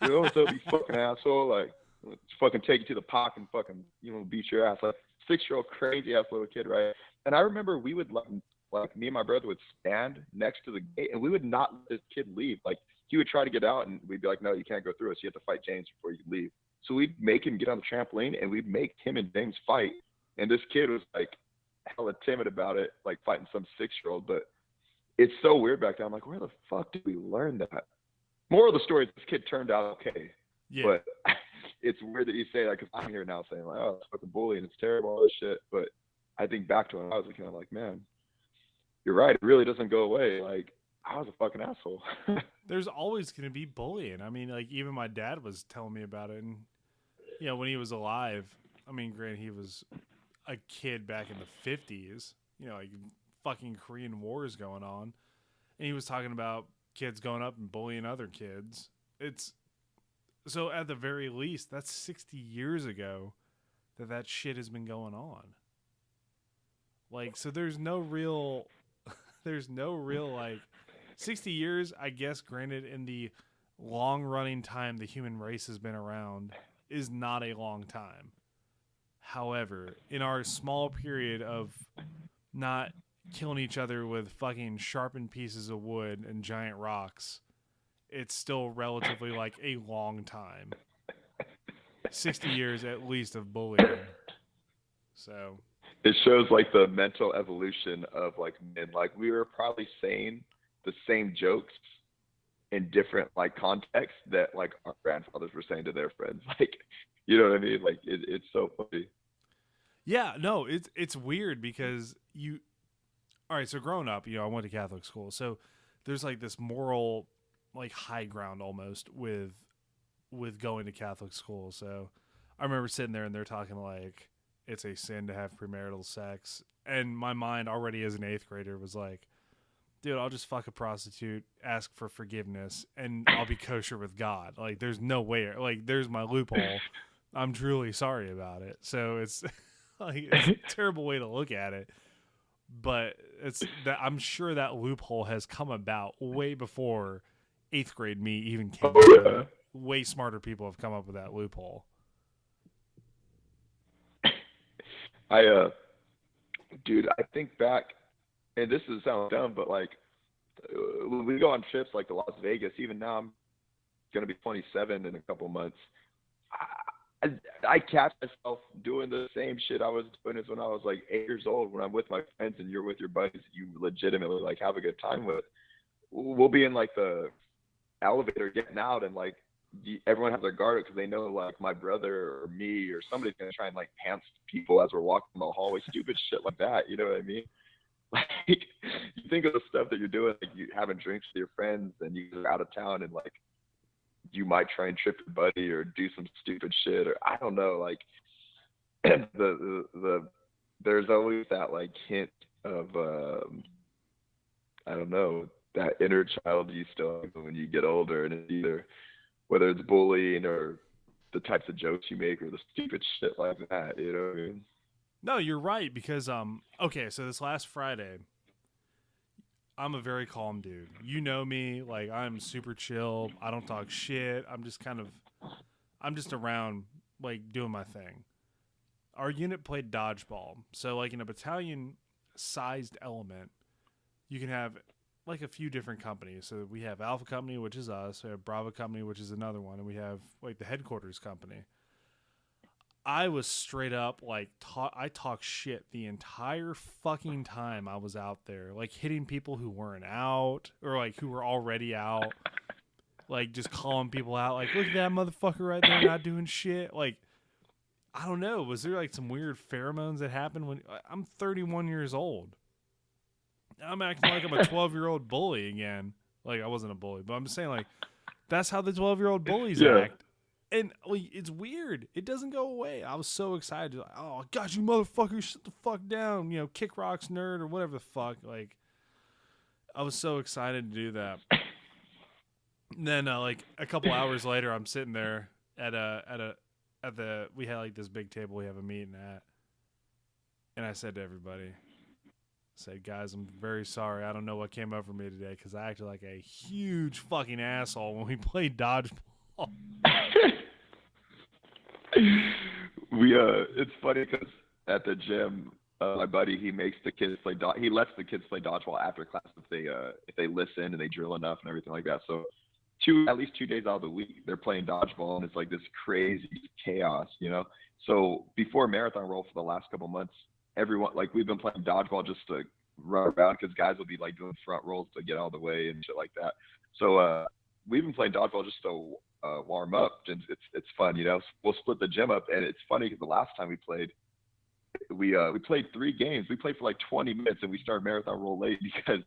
"Oh, what's up, you fucking asshole? Like, let's fucking take you to the park and fucking beat your ass." Like, 6-year-old crazy ass little kid, right? And I remember we would like me and my brother would stand next to the gate, and we would not let this kid leave. Like, he would try to get out, and we'd be like, "No, you can't go through us. You have to fight James before you can leave." So we'd make him get on the trampoline, and we'd make him and James fight. And this kid was like hella timid about it, like fighting some 6-year-old. But it's so weird back then. I'm like, where the fuck did we learn that? Moral of the story is this kid turned out okay. Yeah. But it's weird that you say that, because I'm here now saying like, "Oh, it's fucking bullying, it's terrible, all this shit." But I think back to when I was kind of like, man, you're right. It really doesn't go away. Like, I was a fucking asshole. There's always going to be bullying. I mean, like, even my dad was telling me about it. And, when he was alive, I mean, granted, he was a kid back in the 50s, like fucking Korean Wars going on. And he was talking about kids going up and bullying other kids. So at the very least, that's 60 years ago that shit has been going on. Like, so there's no real, like, 60 years, I guess, granted, in the long-running time the human race has been around, is not a long time. However, in our small period of not killing each other with fucking sharpened pieces of wood and giant rocks, it's still relatively like a long time. 60 years at least of bullying. So it shows like the mental evolution of like men. Like, we were probably saying the same jokes in different like contexts that like our grandfathers were saying to their friends. Like, you know what I mean? Like it's so funny. Yeah, no, it's weird because you. All right, so growing up, I went to Catholic school, so there's like this moral, like high ground almost with going to Catholic school. So I remember sitting there and they're talking like it's a sin to have premarital sex, and my mind already as an eighth grader was like, dude, I'll just fuck a prostitute, ask for forgiveness, and I'll be kosher with God. Like, there's no way. Like, there's my loophole. I'm truly sorry about it. So it's like it's a terrible way to look at it, but it's that I'm sure that loophole has come about way before eighth grade me even came up with Yeah. it. Way smarter people have come up with that loophole. I dude, I think back, and this is sound dumb, but like when we go on trips like to Las Vegas, even now I'm gonna be 27 in a couple months. I catch myself doing the same shit I was doing as when I was like 8 years old. When I'm with my friends and you're with your buddies, you legitimately like have a good time with. We'll be in like the elevator getting out, and like everyone has their guard up because they know like my brother or me or somebody's gonna try and like pants people as we're walking in the hallway, stupid shit like that. You know what I mean? Like you think of the stuff that you're doing, like you having drinks with your friends, and you're out of town, and like you might try and trip your buddy or do some stupid shit, or I don't know, like the there's always that like hint of I don't know, that inner child you still have when you get older, and it's either whether it's bullying or the types of jokes you make or the stupid shit like that. You know what I mean? No, you're right because okay, so this last Friday, I'm a very calm dude. You know me, like I'm super chill. I don't talk shit. I'm just around like doing my thing. Our unit played dodgeball. So like in a battalion sized element, you can have like a few different companies. So we have Alpha Company, which is us, we have Bravo Company, which is another one, and we have like the headquarters company. I was straight up like I talk shit the entire fucking time I was out there, like hitting people who weren't out or like who were already out, like just calling people out, like look at that motherfucker right there not doing shit. Like I don't know, was there like some weird pheromones that happened when I'm 31 years old? I'm acting like I'm a 12-year-old bully again. Like I wasn't a bully, but I'm just saying like that's how the 12-year-old bullies Yeah. act. And like, it's weird. It doesn't go away. I was so excited. Like, oh, God, you motherfucker, shut the fuck down. Kick rocks, nerd, or whatever the fuck. Like, I was so excited to do that. And then, like a couple hours later, I'm sitting there at the we had like this big table we have a meeting at, and I said to everybody, I said, guys, I'm very sorry. I don't know what came over me today because I acted like a huge fucking asshole when we played dodgeball. It's funny because at the gym, my buddy he makes the kids play. He lets the kids play dodgeball after class if they listen and they drill enough and everything like that. So at least 2 days out of the week they're playing dodgeball, and it's like this crazy chaos, you know. So before marathon roll for the last couple months, everyone like we've been playing dodgeball just to run around because guys will be like doing front rolls to get out of the way and shit like that. So we've been playing dodgeball just to warm up, and it's fun, you know. We'll split the gym up, and it's funny because the last time we played, we played 3 games. We played for like 20 minutes, and we started marathon roll late because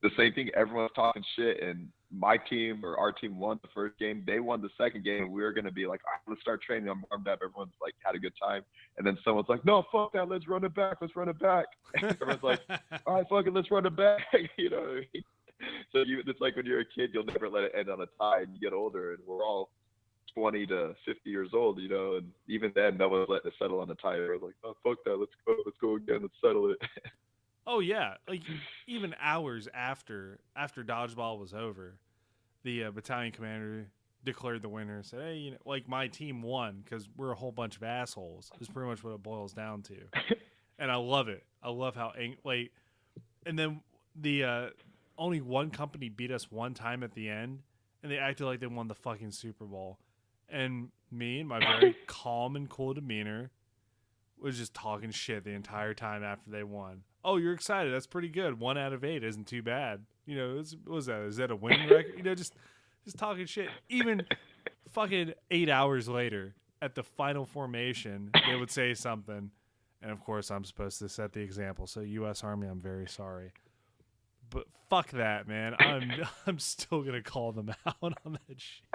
the same thing. Everyone's talking shit, and my team or our team won the first game. They won the second game, and we were gonna be like, all right, let's start training. I'm warmed up. Everyone's like had a good time, and then someone's like, no, fuck that. Let's run it back. Let's run it back. And everyone's like, all right, fuck it. Let's run it back. You know what I mean? So it's like when you're a kid, you'll never let it end on a tie, and you get older, and we're all 20 to 50 years old, you know, and even then, no one's letting it settle on a tie. We're like, oh, fuck that, let's go again, let's settle it. Oh yeah, like even hours after dodgeball was over, the battalion commander declared the winner. Said, "Hey, like my team won because we're a whole bunch of assholes." Is pretty much what it boils down to, and I love it. I love how like, and then the only one company beat us one time at the end, and they acted like they won the fucking Super Bowl, and me and my very calm and cool demeanor was just talking shit the entire time after they won. Oh, you're excited. That's pretty good. 1 out of 8 isn't too bad. What was that? Is that a winning record? Just talking shit. Even fucking 8 hours later, at the final formation, they would say something, and of course, I'm supposed to set the example. So, U.S. Army, I'm very sorry, but fuck that, man. I'm still gonna call them out on that shit.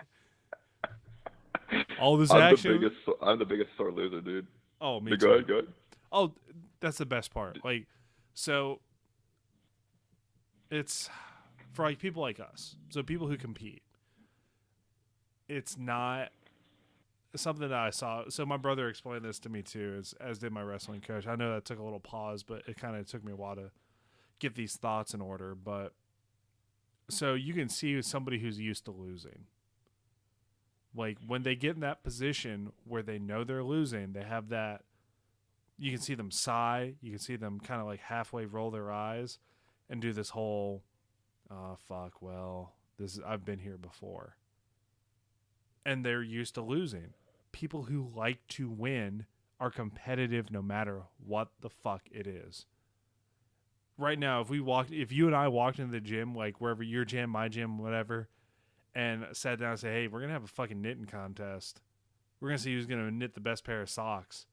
All this action. I'm the biggest sore loser, dude. Oh, me But too. go ahead. Oh, that's the best part. Like, so it's for like people like us. So people who compete. It's not something that I saw. So my brother explained this to me too, as did my wrestling coach. I know that took a little pause, but it kind of took me a while to get these thoughts in order. But so you can see somebody who's used to losing. Like when they get in that position where they know they're losing, they have that. You can see them sigh. You can see them kind of like halfway roll their eyes and do this whole, oh, fuck, well, I've been here before. And they're used to losing. People who like to win are competitive no matter what the fuck it is. Right now, if you and I walked into the gym, like wherever your gym, my gym, whatever, and sat down and said, hey, we're going to have a fucking knitting contest. We're going to see who's going to knit the best pair of socks.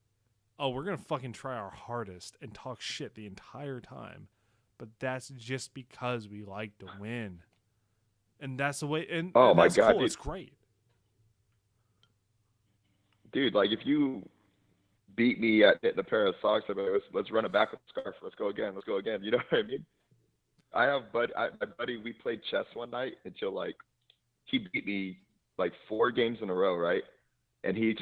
Oh, we're going to fucking try our hardest and talk shit the entire time. But that's just because we like to win. And that's the way. And my that's God, cool. dude. It's great. Dude, like if you beat me at hitting a pair of socks, I'm like, let's run it back with the scarf. Let's go again. You know what I mean? My buddy, we played chess one night until like he beat me like 4 games in a row, right? And he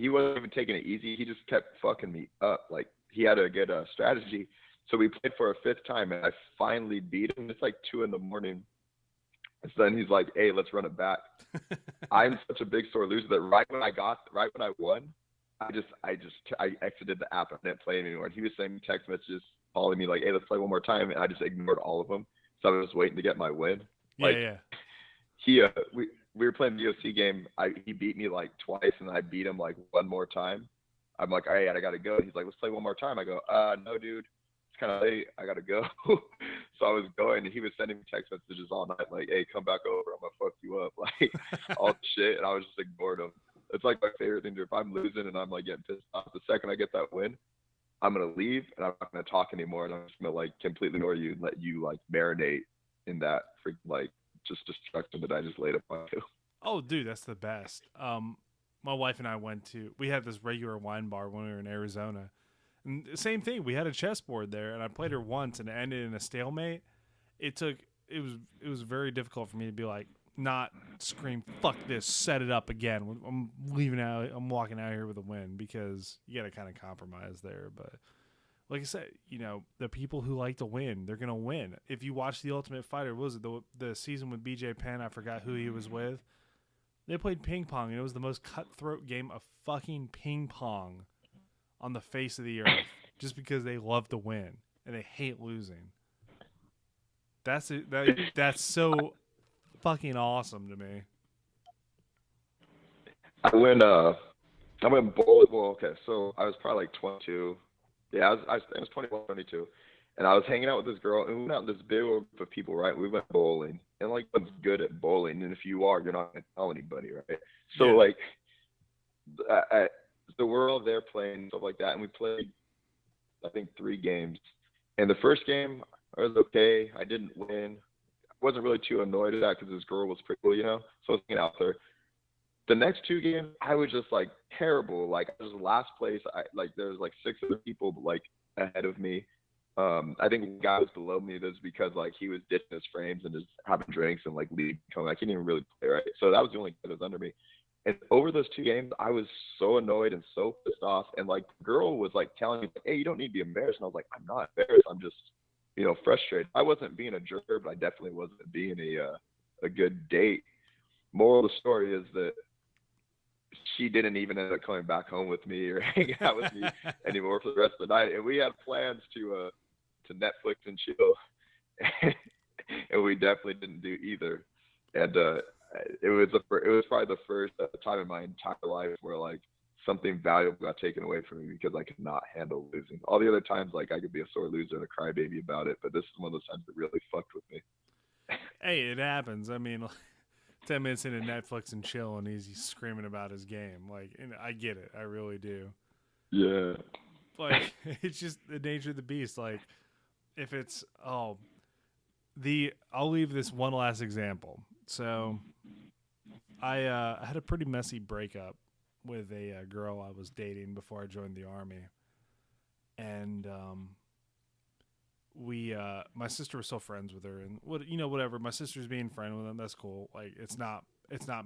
wasn't even taking it easy. He just kept fucking me up. Like he had a good strategy. So we played for a 5th time and I finally beat him. It's like 2 a.m. And so then he's like, hey, let's run it back. I'm such a big sore loser that right when I won, I exited the app. I didn't play anymore. And he was sending me text messages, calling me like, hey, let's play one more time. And I just ignored all of them. So I was just waiting to get my win. Yeah. We were playing the DOC game. He beat me like twice, and I beat him like one more time. I'm like, all right, I gotta go. He's like, let's play one more time. I go, no, dude, it's kind of late. I gotta go. So I was going, and he was sending me text messages all night, like, hey, come back over. I'm gonna fuck you up, like all the shit. And I was just ignoring him. It's like my favorite thing to do. If I'm losing and I'm like getting pissed off, the second I get that win, I'm gonna leave and I'm not gonna talk anymore, and I'm just gonna like completely ignore you and let you like marinate in that like just destruction that I just laid upon you. Oh, dude, that's the best. My wife and I we had this regular wine bar when we were in Arizona. And same thing, we had a chessboard there, and I played her once, and it ended in a stalemate. It was very difficult for me to be like, not scream, fuck this, set it up again. I'm leaving out, I'm walking out here with a win, because you got to kind of compromise there. But like I said, the people who like to win, they're going to win. If you watch The Ultimate Fighter, what was it, the season with BJ Penn, I forgot who he was with. They played ping pong, and it was the most cutthroat game of fucking ping pong on the face of the earth, just because they love to win and they hate losing. That's so fucking awesome to me. I went bowling. Well, okay, so I was probably like 22. Yeah, I was 21, 22. And I was hanging out with this girl, and we went out with this big group of people, right? We went bowling. And, like, one's good at bowling. And if you are, you're not going to tell anybody, right? So, yeah. like, so we're all there playing, stuff like that. And we played, I think, 3 games. And the first game, I was okay. I didn't win. I wasn't really too annoyed at that because this girl was pretty cool, So I was hanging out with her. The next 2 games, I was just, like, terrible. Like, I was last place. There was, like, 6 other people, like, ahead of me. I think the guy was below me. That's because like he was ditching his frames and just having drinks and like leaving. I couldn't even really play right. So that was the only guy that was under me. And over those 2 games, I was so annoyed and so pissed off. And like the girl was like telling me, "Hey, you don't need to be embarrassed." And I was like, "I'm not embarrassed. I'm just, frustrated." I wasn't being a jerk, but I definitely wasn't being a good date. Moral of the story is that she didn't even end up coming back home with me or hanging out with me anymore for the rest of the night. And we had plans to Netflix and chill, and we definitely didn't do either. And it was probably the first time in my entire life where like something valuable got taken away from me because I could not handle losing. All the other times, like I could be a sore loser and a crybaby about it, but this is one of those times that really fucked with me. Hey, it happens. I mean, 10 minutes into Netflix and chill, and he's screaming about his game. Like, and I get it. I really do. Yeah. Like, it's just the nature of the beast. Like, if it's, I'll leave this one last example. So, I had a pretty messy breakup with a girl I was dating before I joined the Army. And, my sister was still friends with her, and whatever. My sister's being friend with him. That's cool. Like, it's not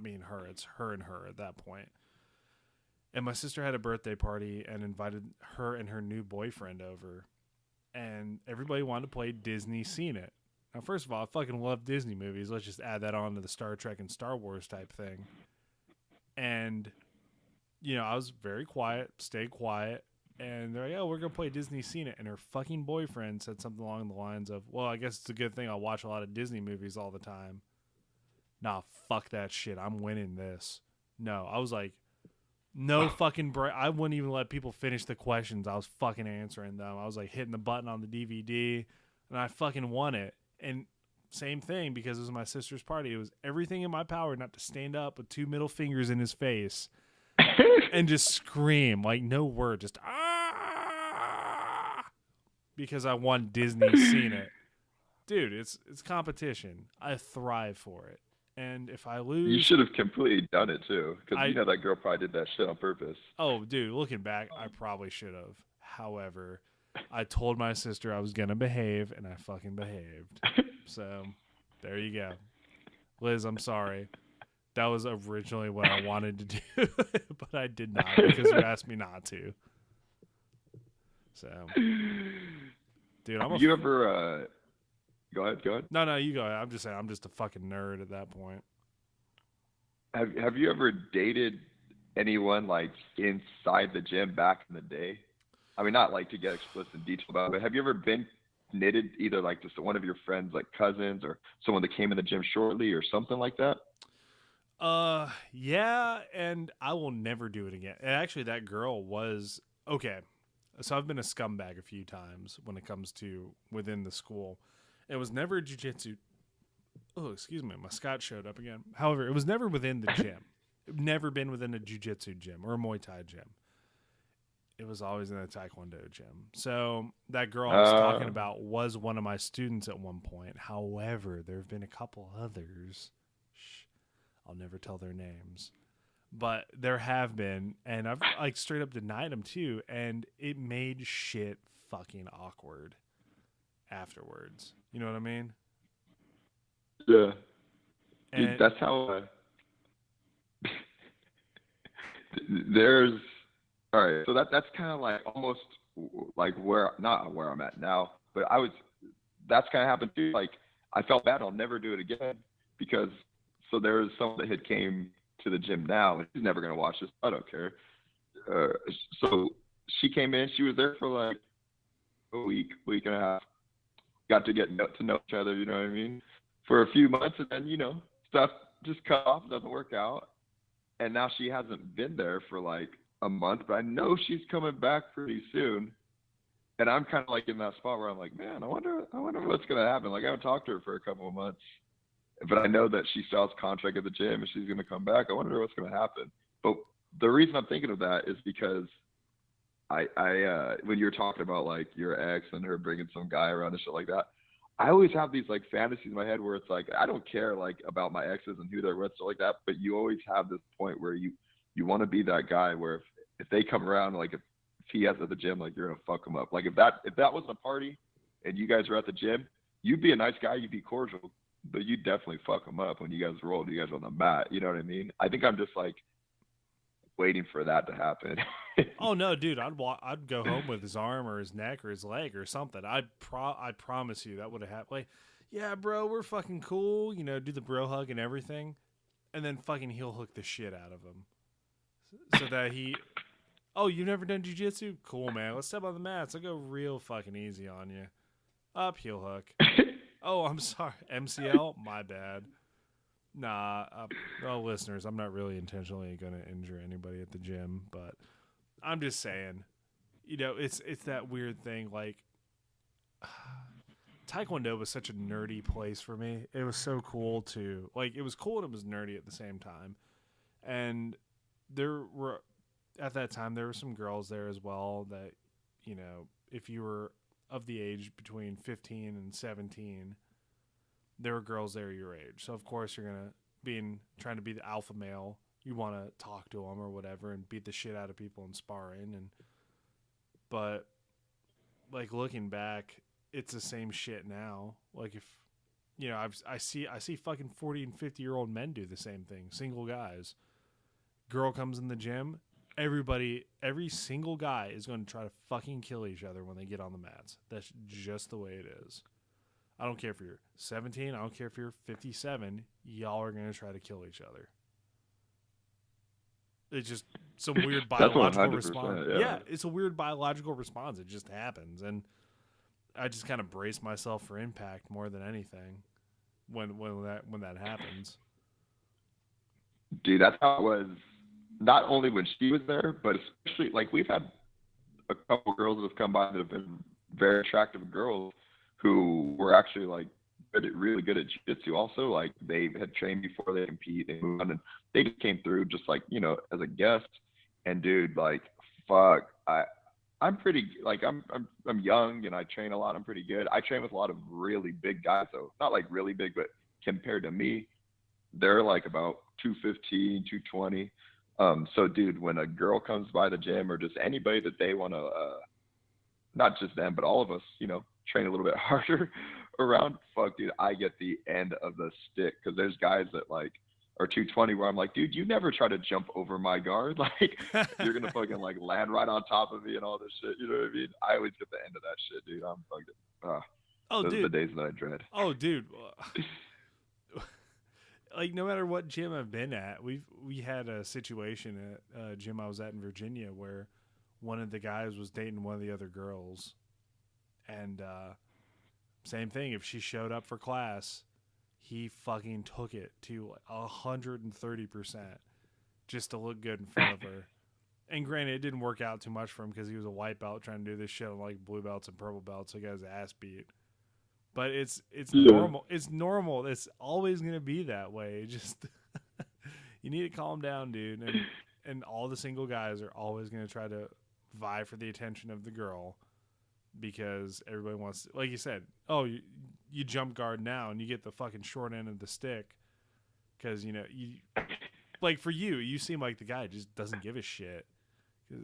me and her. It's her and her at that point. And my sister had a birthday party and invited her and her new boyfriend over, and everybody wanted to play Disney Scene It. Now, first of all, I fucking love Disney movies. Let's just add that on to the Star Trek and Star Wars type thing. And I was very quiet, stayed quiet. And they're like, oh, we're going to play Disney Scene It. And her fucking boyfriend said something along the lines of, well, I guess it's a good thing I watch a lot of Disney movies all the time. Nah, fuck that shit. I'm winning this. No, I was like, no fucking break. I wouldn't even let people finish the questions. I was fucking answering them. I was like hitting the button on the DVD, and I fucking won it. And same thing, because it was my sister's party. It was everything in my power not to stand up with 2 middle fingers in his face and just scream, like no word, just because I won Disney Scene It. Dude, it's competition. I thrive for it. And if I lose, You should have completely done it too, because that girl probably did that shit on purpose. Oh, dude, looking back, I probably should have. However, I told my sister I was gonna behave, and I fucking behaved. So, there you go, Liz. I'm sorry. That was originally what I wanted to do, but I did not because you asked me not to. So, dude, you ever? Go ahead. No, you go ahead. I'm just saying, I'm just a fucking nerd at that point. Have you ever dated anyone like inside the gym back in the day? I mean, not like to get explicit in detail about it, but have you ever been knitted either like just one of your friends, like cousins, or someone that came in the gym shortly or something like that? Yeah, and I will never do it again. And actually, that girl was okay. So I've been a scumbag a few times when it comes to within the school. It was never jiu-jitsu. Oh, excuse me. My Scott showed up again. However, it was never within the gym. Never been within a jiu-jitsu gym or a Muay Thai gym. It was always in a Taekwondo gym. So that girl I was talking about was one of my students at one point. However, there have been a couple others. I'll never tell their names. But there have been, and I've like straight up denied them too, and it made shit fucking awkward afterwards. You know what I mean? Yeah. And dude, that's how there's all right. So that's kind of like almost like not where I'm at now, but that's kind of happened too. Like I felt bad. I'll never do it again because there was someone that had came to the gym now, and she's never gonna watch this. I don't care. So she came in. She was there for like a week and a half. Got to get to know each other. You know what I mean? For a few months, and then stuff just cut off. Doesn't work out. And now she hasn't been there for like a month, but I know she's coming back pretty soon. And I'm kind of like in that spot where I'm like, man, I wonder what's gonna happen. Like I haven't talked to her for a couple of months, but I know that she still has a contract at the gym and she's gonna come back. I wonder what's gonna happen. But the reason I'm thinking of that is because I when you were talking about like your ex and her bringing some guy around and shit like that, I always have these like fantasies in my head where it's like I don't care like about my exes and who they're with, stuff like that. But you always have this point where you want to be that guy where if they come around, like if he has at the gym, like you're gonna fuck him up. Like if that wasn't a party and you guys were at the gym, you'd be a nice guy, you'd be cordial, but you definitely fuck him up when you guys rolled, you guys on the mat. You know what I mean? I think I'm just like waiting for that to happen. Oh no, dude! I'd go home with his arm or his neck or his leg or something. I promise you that would have happened. Like, yeah, bro, we're fucking cool. Do the bro hug and everything, and then fucking heel hook the shit out of him, so that he. Oh, you've never done jiu-jitsu? Cool, man. Let's step on the mats. I'll go real fucking easy on you. Up, heel hook. Oh, I'm sorry. MCL? My bad. Nah, well, listeners, I'm not really intentionally going to injure anybody at the gym, but I'm just saying, it's that weird thing. Like, Taekwondo was such a nerdy place for me. It was so cool to like. It was cool and it was nerdy at the same time. And there were at that time there were some girls there as well that, if you were of the age between 15 and 17, there were girls there your age. So of course you're gonna trying to be the alpha male. You want to talk to them or whatever and beat the shit out of people in sparring. But like looking back, it's the same shit now. Like if I see fucking 40 and 50-year-old men do the same thing. Single guys. Girl comes in the gym, every single guy is going to try to fucking kill each other when they get on the mats. That's just the way it is. I don't care if you're 17. I don't care if you're 57. Y'all are going to try to kill each other. It's just some weird biological response. Yeah, it's a weird biological response. It just happens. And I just kind of brace myself for impact more than anything when that happens. Dude, that's how it was. Not only when she was there, but especially like we've had a couple girls that have come by that have been very attractive girls who were actually like really good at jiu-jitsu also. Like they had trained before they compete, they moved on, and they just came through just like, as a guest. And dude, like, fuck, I'm pretty, like, I'm young and I train a lot. I'm pretty good. I train with a lot of really big guys, though. Not like really big, but compared to me, they're like about 215, 220. So dude, when a girl comes by the gym or just anybody that they want to, not just them, but all of us, train a little bit harder around, fuck, dude, I get the end of the stick. Cause there's guys that like are 220 where I'm like, dude, you never try to jump over my guard. Like you're going to fucking like land right on top of me and all this shit. You know what I mean? I always get the end of that shit, dude. I'm fucking, those are the days that I dread. Oh, dude. Like no matter what gym I've been at, we had a situation at a gym I was at in Virginia where one of the guys was dating one of the other girls, and same thing. If she showed up for class, he fucking took it to 130% just to look good in front of her. And granted, it didn't work out too much for him because he was a white belt trying to do this shit on like blue belts and purple belts, so he got his ass beat. But it's normal. It's normal. It's always gonna be that way. Just you need to calm down, dude. And all the single guys are always gonna try to vie for the attention of the girl because everybody wants to, like you said, you jump guard now and you get the fucking short end of the stick because you like for you seem like the guy just doesn't give a shit.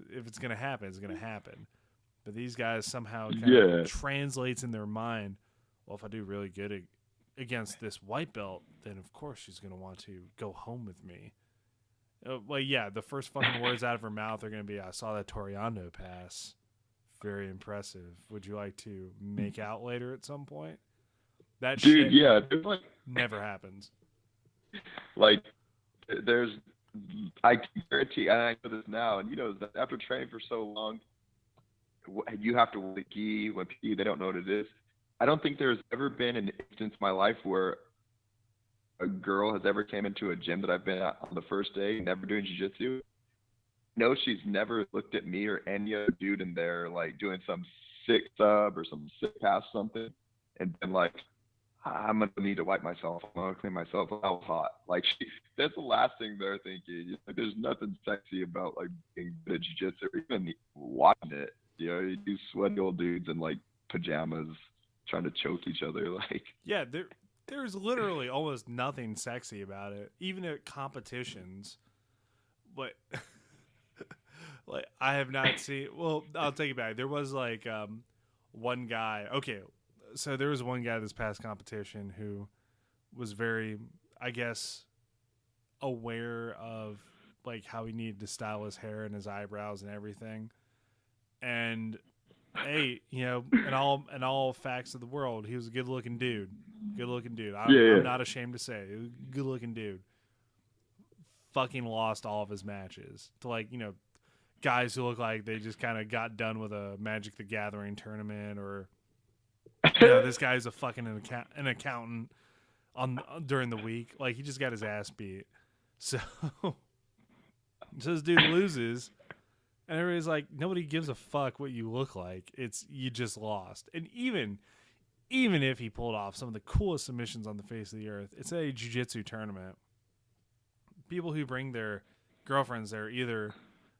If it's gonna happen, it's gonna happen. But these guys somehow kind of translates in their mind. Well, if I do really good against this white belt, then of course she's going to want to go home with me. Well, yeah, the first fucking words out of her mouth are going to be, I saw that Toriano pass. Very impressive. Would you like to make out later at some point? That dude, shit yeah, never happens. Like, I can guarantee, and I know this now, and after training for so long, you have to wear the gi when people, they don't know what it is. I don't think there's ever been an instance in my life where a girl has ever came into a gym that I've been at on the first day, never doing jiu-jitsu. No, she's never looked at me or any other dude in there like doing some sick sub or some sick pass something and been like, I'm going to need to wipe myself. I'm going to clean myself. I was hot. Like that's the last thing they're thinking. Like, there's nothing sexy about like being good at jiu-jitsu or even watching it. You do sweaty old dudes in like pajamas trying to choke each other, like yeah, there's literally almost nothing sexy about it, even at competitions. But like I have not seen. Well, I'll take it back. There was like one guy. Okay, so there was one guy this past competition who was very, I guess, aware of like how he needed to style his hair and his eyebrows and everything, and. Hey, in all facts of the world, he was a good-looking dude. I'm not ashamed to say, good-looking dude. Fucking lost all of his matches to like guys who look like they just kind of got done with a Magic the Gathering tournament, or this guy's a fucking an accountant during the week. Like he just got his ass beat. So this dude loses. And everybody's like, nobody gives a fuck what you look like. It's you just lost. And even even if he pulled off some of the coolest submissions on the face of the earth, it's a jiu-jitsu tournament. People who bring their girlfriends there, either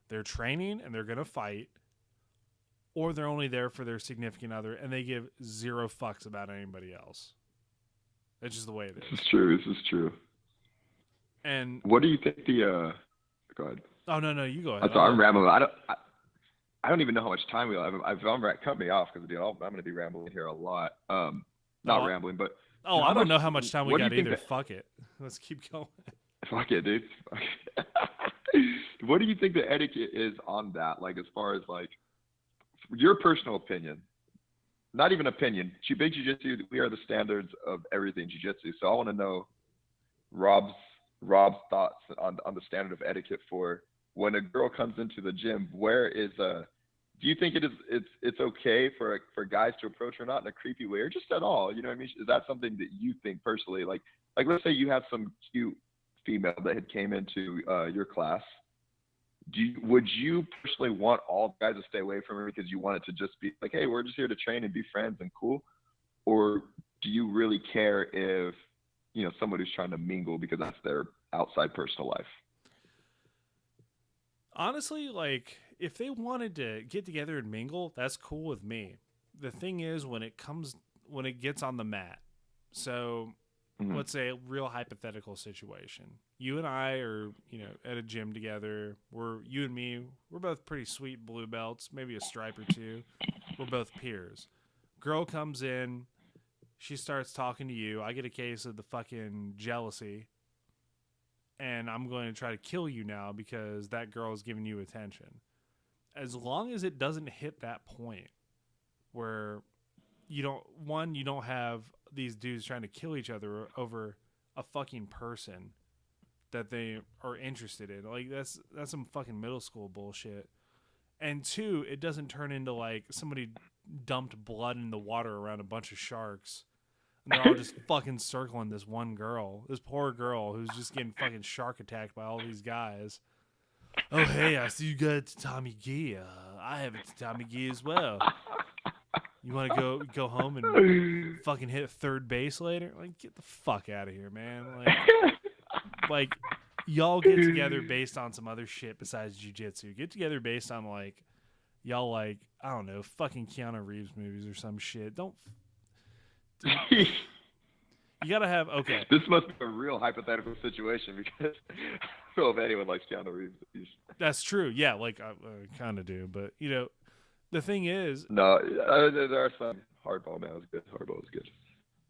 they're training and they're going to fight, or they're only there for their significant other, and they give zero fucks about anybody else. That's just the way it is. This is true. This is true. And what do you think the? Go ahead. Oh no, you go ahead. I'm rambling. I don't even know how much time we have. Cut me off because I'm going to be rambling here a lot. Not rambling, but. I don't know how much time we got either. Fuck it. Let's keep going. Fuck it, dude. What do you think the etiquette is on that? Like, as far as like your personal opinion, not even opinion. Big Jiu-Jitsu, we are the standards of everything Jiu-Jitsu. So I want to know Rob's thoughts on the standard of etiquette for when a girl comes into the gym. Where is do you think it's okay for guys to approach her not in a creepy way or just at all? You know what I mean? Is that something that you think personally? Like let's say you have some cute female that had came into your class. Would you personally want all guys to stay away from her because you want it to just be like, hey, we're just here to train and be friends and cool? Or do you really care if, somebody's trying to mingle because that's their outside personal life? Honestly, like, if they wanted to get together and mingle, that's cool with me. The thing is, when it gets on the mat, so let's say a real hypothetical situation. You and I are, at a gym together. You and me, we're both pretty sweet blue belts, maybe a stripe or two. We're both peers. Girl comes in, she starts talking to you. I get a case of the fucking jealousy, and I'm going to try to kill you now because that girl is giving you attention. As long as it doesn't hit that point where you don't have these dudes trying to kill each other over a fucking person that they are interested in. Like, that's some fucking middle school bullshit. And two, it doesn't turn into like somebody dumped blood in the water around a bunch of sharks and they're all just fucking circling this one girl, this poor girl who's just getting fucking shark attacked by all these guys. Oh, hey, I see you got a tatami gi. I have a tatami gi as well. You want to go home and fucking hit third base later? Like, get the fuck out of here, man. Like, y'all get together based on some other shit besides jiu-jitsu. Get together based on, like, y'all like, I don't know, fucking Keanu Reeves movies or some shit. Don't. You gotta have, okay. This must be a real hypothetical situation because I don't know if anyone likes Keanu Reeves. That's true. Yeah, like, I kind of do. But, the thing is... No, there are some. Hardball now is good. Hardball is good.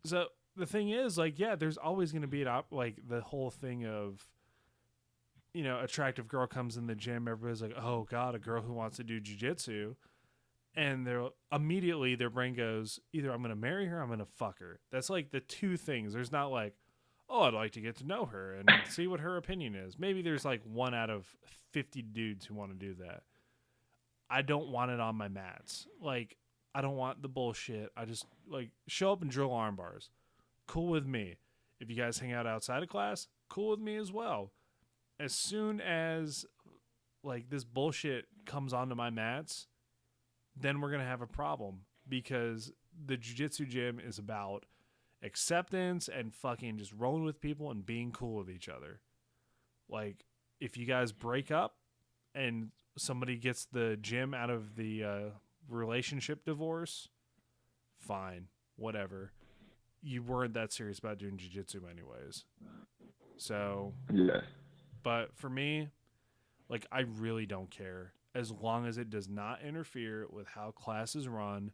So, the thing is, like, yeah, there's always going to be, the whole thing of, attractive girl comes in the gym. Everybody's like, oh, God, a girl who wants to do jiu-jitsu. And immediately their brain goes, either I'm going to marry her or I'm going to fuck her. That's, like, the two things. There's not, like, oh, I'd like to get to know her and see what her opinion is. Maybe there's, like, 1 out of 50 dudes who want to do that. I don't want it on my mats. Like, I don't want the bullshit. I just, like, show up and drill arm bars. Cool with me. If you guys hang out outside of class, cool with me as well. As soon as, like, this bullshit comes onto my mats, then we're going to have a problem because the jiu-jitsu gym is about acceptance and fucking just rolling with people and being cool with each other. Like, if you guys break up and somebody gets the gym out of the relationship divorce, fine, whatever. You weren't that serious about doing jiu-jitsu anyways. So, yeah. But for me, like, I really don't care as long as it does not interfere with how class is run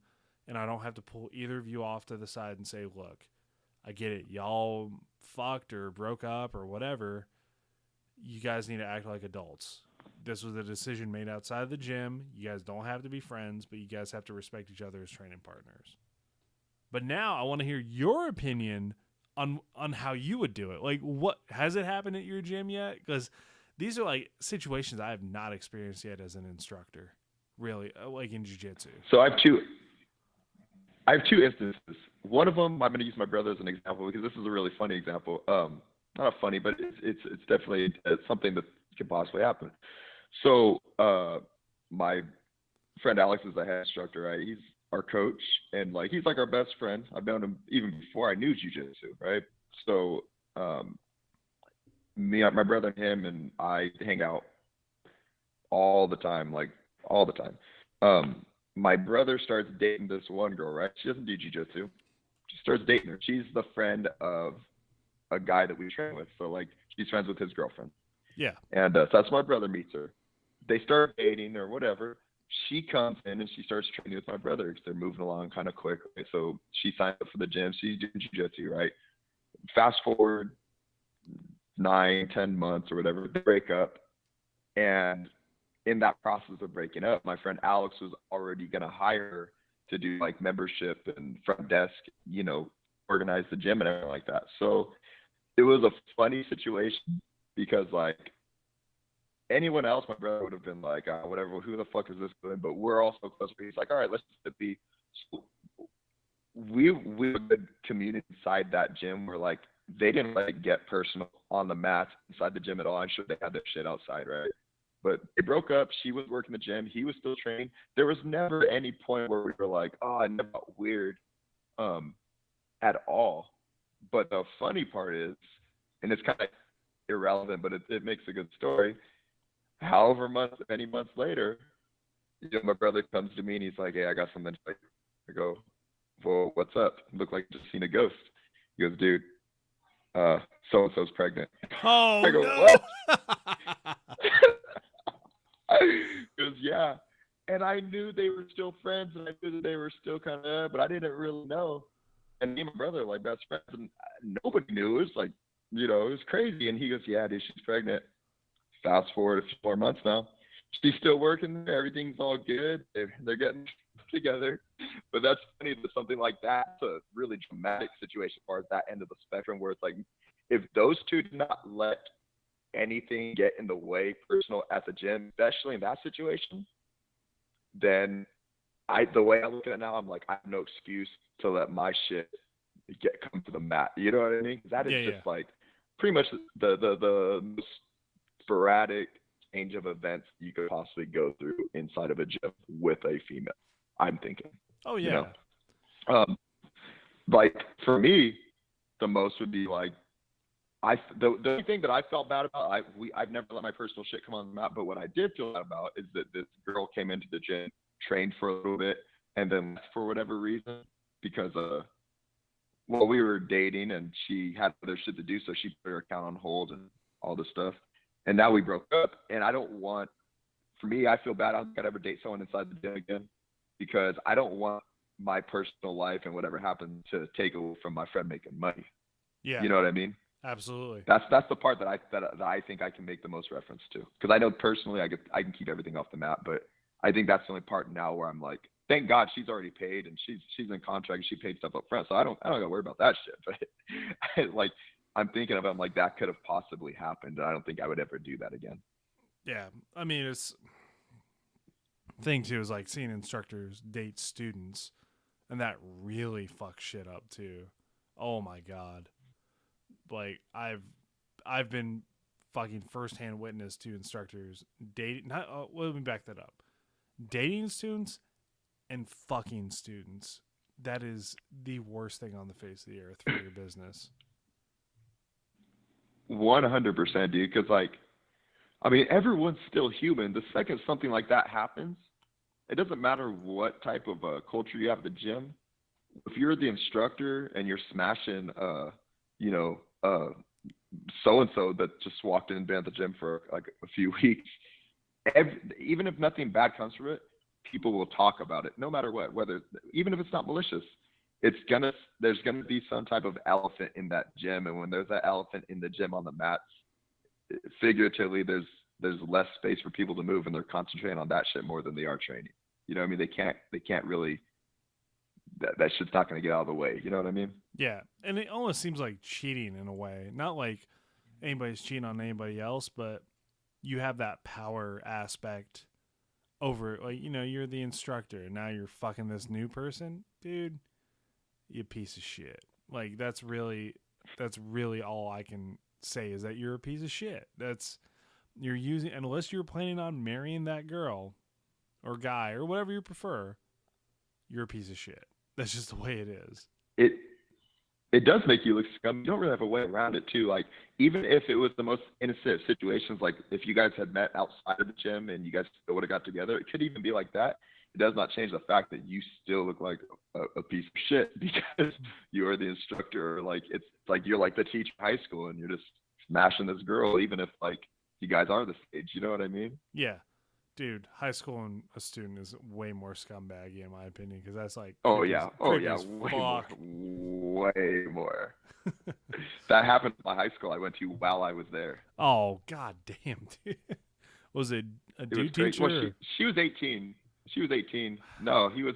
and I don't have to pull either of you off to the side and say, look, I get it. Y'all fucked or broke up or whatever. You guys need to act like adults. This was a decision made outside of the gym. You guys don't have to be friends, but you guys have to respect each other as training partners. But now I want to hear your opinion on how you would do it. Like, what has it happened at your gym yet? Because these are like situations I have not experienced yet as an instructor, really, like in jiu-jitsu. So I have two instances. One of them, I'm going to use my brother as an example because this is a really funny example. Not funny, but it's definitely something that could possibly happen. So my friend Alex is a head instructor, right? our coach, and like he's like our best friend. I've known him even before I knew jujitsu, right? So me, my brother, and him, and I hang out all the time, like all the time. My brother starts dating this one girl, right? She doesn't do jujitsu. She starts dating her. She's the friend of a guy that we train with, so like she's friends with his girlfriend, Yeah. and so that's my brother meets her. They start dating or whatever. She comes in and she starts training with my brother because they're moving along kind of quick. Right? So she signed up for the gym. She's doing jiu-jitsu, right? Fast forward 9, 10 months or whatever, they break up. And in that process of breaking up, my friend Alex was already going to hire her to do like membership and front desk, organize the gym and everything like that. So it was a funny situation because like anyone else, my brother would have been like, whatever, who the fuck is this doing? But we're also close. He's like, all right, let's just be. So we have a good community inside that gym where like they didn't let it get personal on the mats inside the gym at all. I'm sure they had their shit outside, right? But they broke up. She was working the gym. He was still training. There was never any point where we were like, oh, I never got weird at all. But the funny part is, and it's kind of irrelevant, but it makes a good story. However many months later, my brother comes to me and he's like, hey, I got something to tell you. I go, well, what's up? Look like just seen a ghost. He goes, dude, so-and-so's pregnant. Oh, I go, no. what? He goes, yeah. And I knew they were still friends and I knew that they were still kind of, but I didn't really know. And me and my brother like best friends and nobody knew. It was like, it was crazy. And he goes, yeah, dude, she's pregnant. Fast forward a few more months now. She's still working there. Everything's all good. They're getting together. But that's funny that something like that's a really dramatic situation as far as that end of the spectrum where it's like, if those two did not let anything get in the way personal at the gym, especially in that situation, then the way I look at it now, I'm like, I have no excuse to let my shit come to the mat. You know what I mean? That is just like pretty much the most sporadic change of events you could possibly go through inside of a gym with a female. I'm thinking. Oh yeah. Like for me, the most would be like the only thing that I felt bad about, I've never let my personal shit come on the mat, but what I did feel bad about is that this girl came into the gym, trained for a little bit, and then for whatever reason, because we were dating and she had other shit to do, so she put her account on hold and all this stuff. And now we broke up, and I don't want, for me, I feel bad I don't ever date someone inside the gym again because I don't want my personal life and whatever happened to take away from my friend making money. Yeah. You know what I mean? Absolutely. That's the part that I think I can make the most reference to, because I know personally I can keep everything off the mat, but I think that's the only part now where I'm like, thank God she's already paid and she's in contract and she paid stuff up front, so I don't gotta worry about that shit. But like I'm thinking of it, I'm like that could have possibly happened, and I don't think I would ever do that again. Yeah, I mean it's thing too is like seeing instructors date students, and that really fucks shit up too. Oh my god. Like I've been fucking firsthand witness to instructors dating. Not let me back that up. Dating students and fucking students. That is the worst thing on the face of the earth for your business. 100%, dude. Because like, I mean, everyone's still human. The second something like that happens, it doesn't matter what type of culture you have at the gym. If you're the instructor and you're smashing, so and so that just walked in and been at the gym for like a few weeks, even if nothing bad comes from it, people will talk about it no matter what. Whether even if it's not malicious, there's gonna be some type of elephant in that gym, and when there's that elephant in the gym on the mats, figuratively, there's less space for people to move, and they're concentrating on that shit more than they are training. You know what I mean? They can't really. That shit's not going to get out of the way. You know what I mean? Yeah, and it almost seems like cheating in a way. Not like anybody's cheating on anybody else, but you have that power aspect over, like, you're the instructor, and now you're fucking this new person, dude. You piece of shit. Like that's really all I can say is that you're a piece of shit. You're using, unless you're planning on marrying that girl or guy or whatever you prefer. you're a piece of shit. That's just the way it is. It it does make you look scum. You don't really have a way around it too. Like even if it was the most innocent situations, like if you guys had met outside of the gym and you guys still would have got together, it could even be like that. It does not change the fact that you still look like a piece of shit because you are the instructor. Or like it's like you're like the teacher in high school and you're just smashing this girl, even if like you guys are the stage. You know what I mean? Yeah. Dude, high school and a student is way more scumbaggy in my opinion because that's like Oh creepy yeah, as way more, fuck. way more. That happened at my high school I went to while I was there. Oh god damn, dude. Was it a It was dude crazy. Well, teacher? she was 18. She was 18. No, he was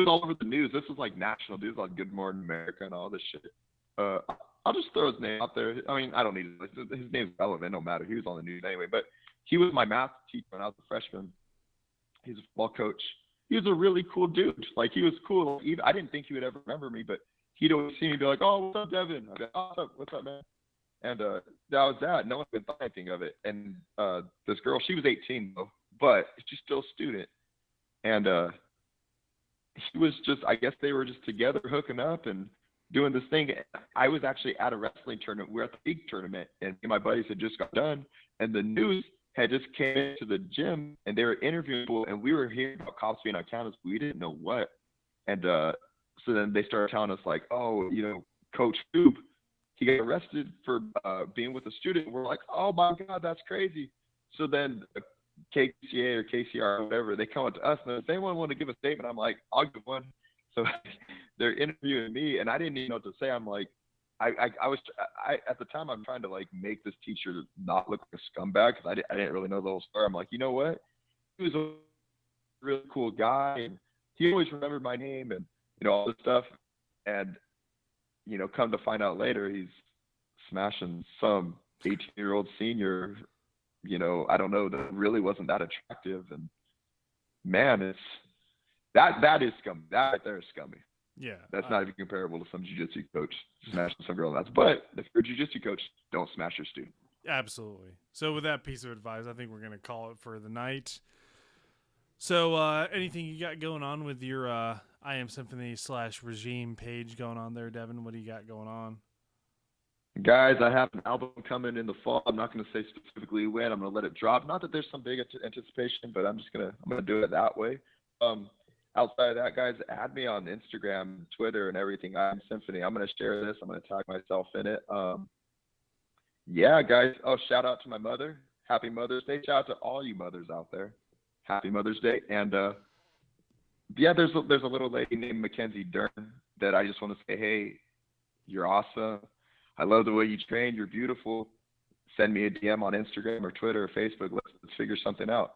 all over the news. This was like national news, like Good Morning America and all this shit. Uh, I'll just throw his name out there. I mean, I don't need his name's relevant. No matter. He was on the news anyway. But he was my math teacher when I was a freshman. He's a football coach. He was a really cool dude. Like he was cool. Even, I didn't think he would ever remember me, but he'd always see me and be like, "Oh, what's up, Devon?" I'd be like, "Oh, what's up, man?" And that was that. No one even thought anything of it. And this girl, she was 18 though, but she's still a student. And he was just, I guess they were just together hooking up and doing this thing. I was actually at a wrestling tournament. We were at the big tournament, and me and my buddies had just got done, and the news had just came into the gym, and they were interviewing people, and we were hearing about cops being on campus. We didn't know what. And so then they started telling us, like, oh, you know, Coach Scoop, he got arrested for being with a student. We're like, oh, my God, that's crazy. So then KCA or KCR or whatever, they come up to us and if anyone want to give a statement, I'm like, I'll give one. So they're interviewing me and I didn't even know what to say. I'm like, I at the time I'm trying to like make this teacher not look like a scumbag because I didn't really know the whole story. I'm like, you know what? He was a really cool guy and he always remembered my name and you know all this stuff. And you know, come to find out later, he's smashing some 18-year-old senior. You know, I don't know, that really wasn't that attractive. And man, it's that is scummy. That right there is scummy. Yeah. That's not even comparable to some jiu-jitsu coach smashing some girl. That's but if you're a jiu-jitsu coach, don't smash your student. Absolutely. So with that piece of advice, I think we're going to call it for the night. So anything you got going on with your I Am Symphony / regime page going on there, Devon? What do you got going on? Guys, I have an album coming in the fall. I'm not going to say specifically when. I'm going to let it drop. Not that there's some big anticipation, but I'm gonna do it that way. Outside of that, guys, add me on Instagram, Twitter, and everything. I'm Symphony. I'm going to share this. I'm going to tag myself in it. Yeah, guys. Oh, shout out to my mother. Happy Mother's Day. Shout out to all you mothers out there. Happy Mother's Day. And yeah, there's a little lady named Mackenzie Dern that I just want to say, hey, you're awesome. I love the way you train. You're beautiful. Send me a DM on Instagram or Twitter or Facebook. Let's figure something out.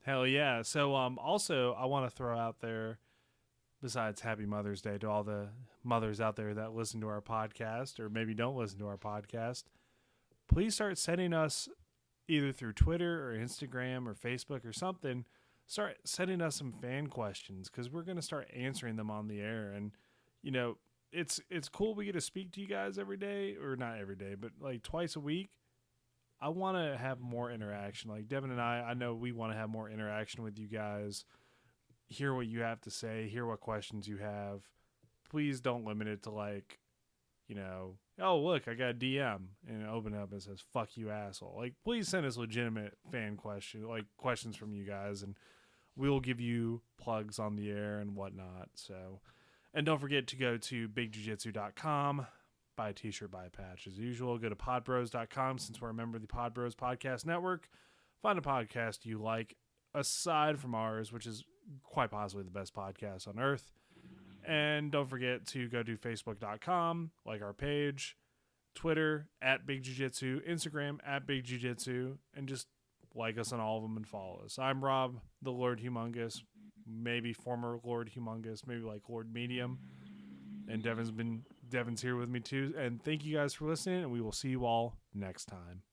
Hell yeah. So also I want to throw out there, besides Happy Mother's Day to all the mothers out there that listen to our podcast or maybe don't listen to our podcast, please start sending us either through Twitter or Instagram or Facebook or something. Start sending us some fan questions because we're going to start answering them on the air. And, you know, it's cool we get to speak to you guys every day, or not every day, but like twice a week. I want to have more interaction. Like Devon and I know we want to have more interaction with you guys. Hear what you have to say. Hear what questions you have. Please don't limit it to like, you know, oh look, I got a DM and open it up and it says "fuck you, asshole." Like, please send us legitimate fan questions from you guys, and we'll give you plugs on the air and whatnot. So, and don't forget to go to bigjujitsu.com. Buy a t-shirt, buy a patch as usual. Go to podbros.com since we're a member of the Podbros Podcast Network. Find a podcast you like aside from ours, which is quite possibly the best podcast on earth. And don't forget to go to facebook.com, like our page, Twitter @BigJujitsu, Instagram @BigJujitsu, and just like us on all of them and follow us. I'm Rob, the Lord Humongous, maybe former Lord Humongous, maybe like Lord Medium. And Devon's here with me too. And thank you guys for listening, and we will see you all next time.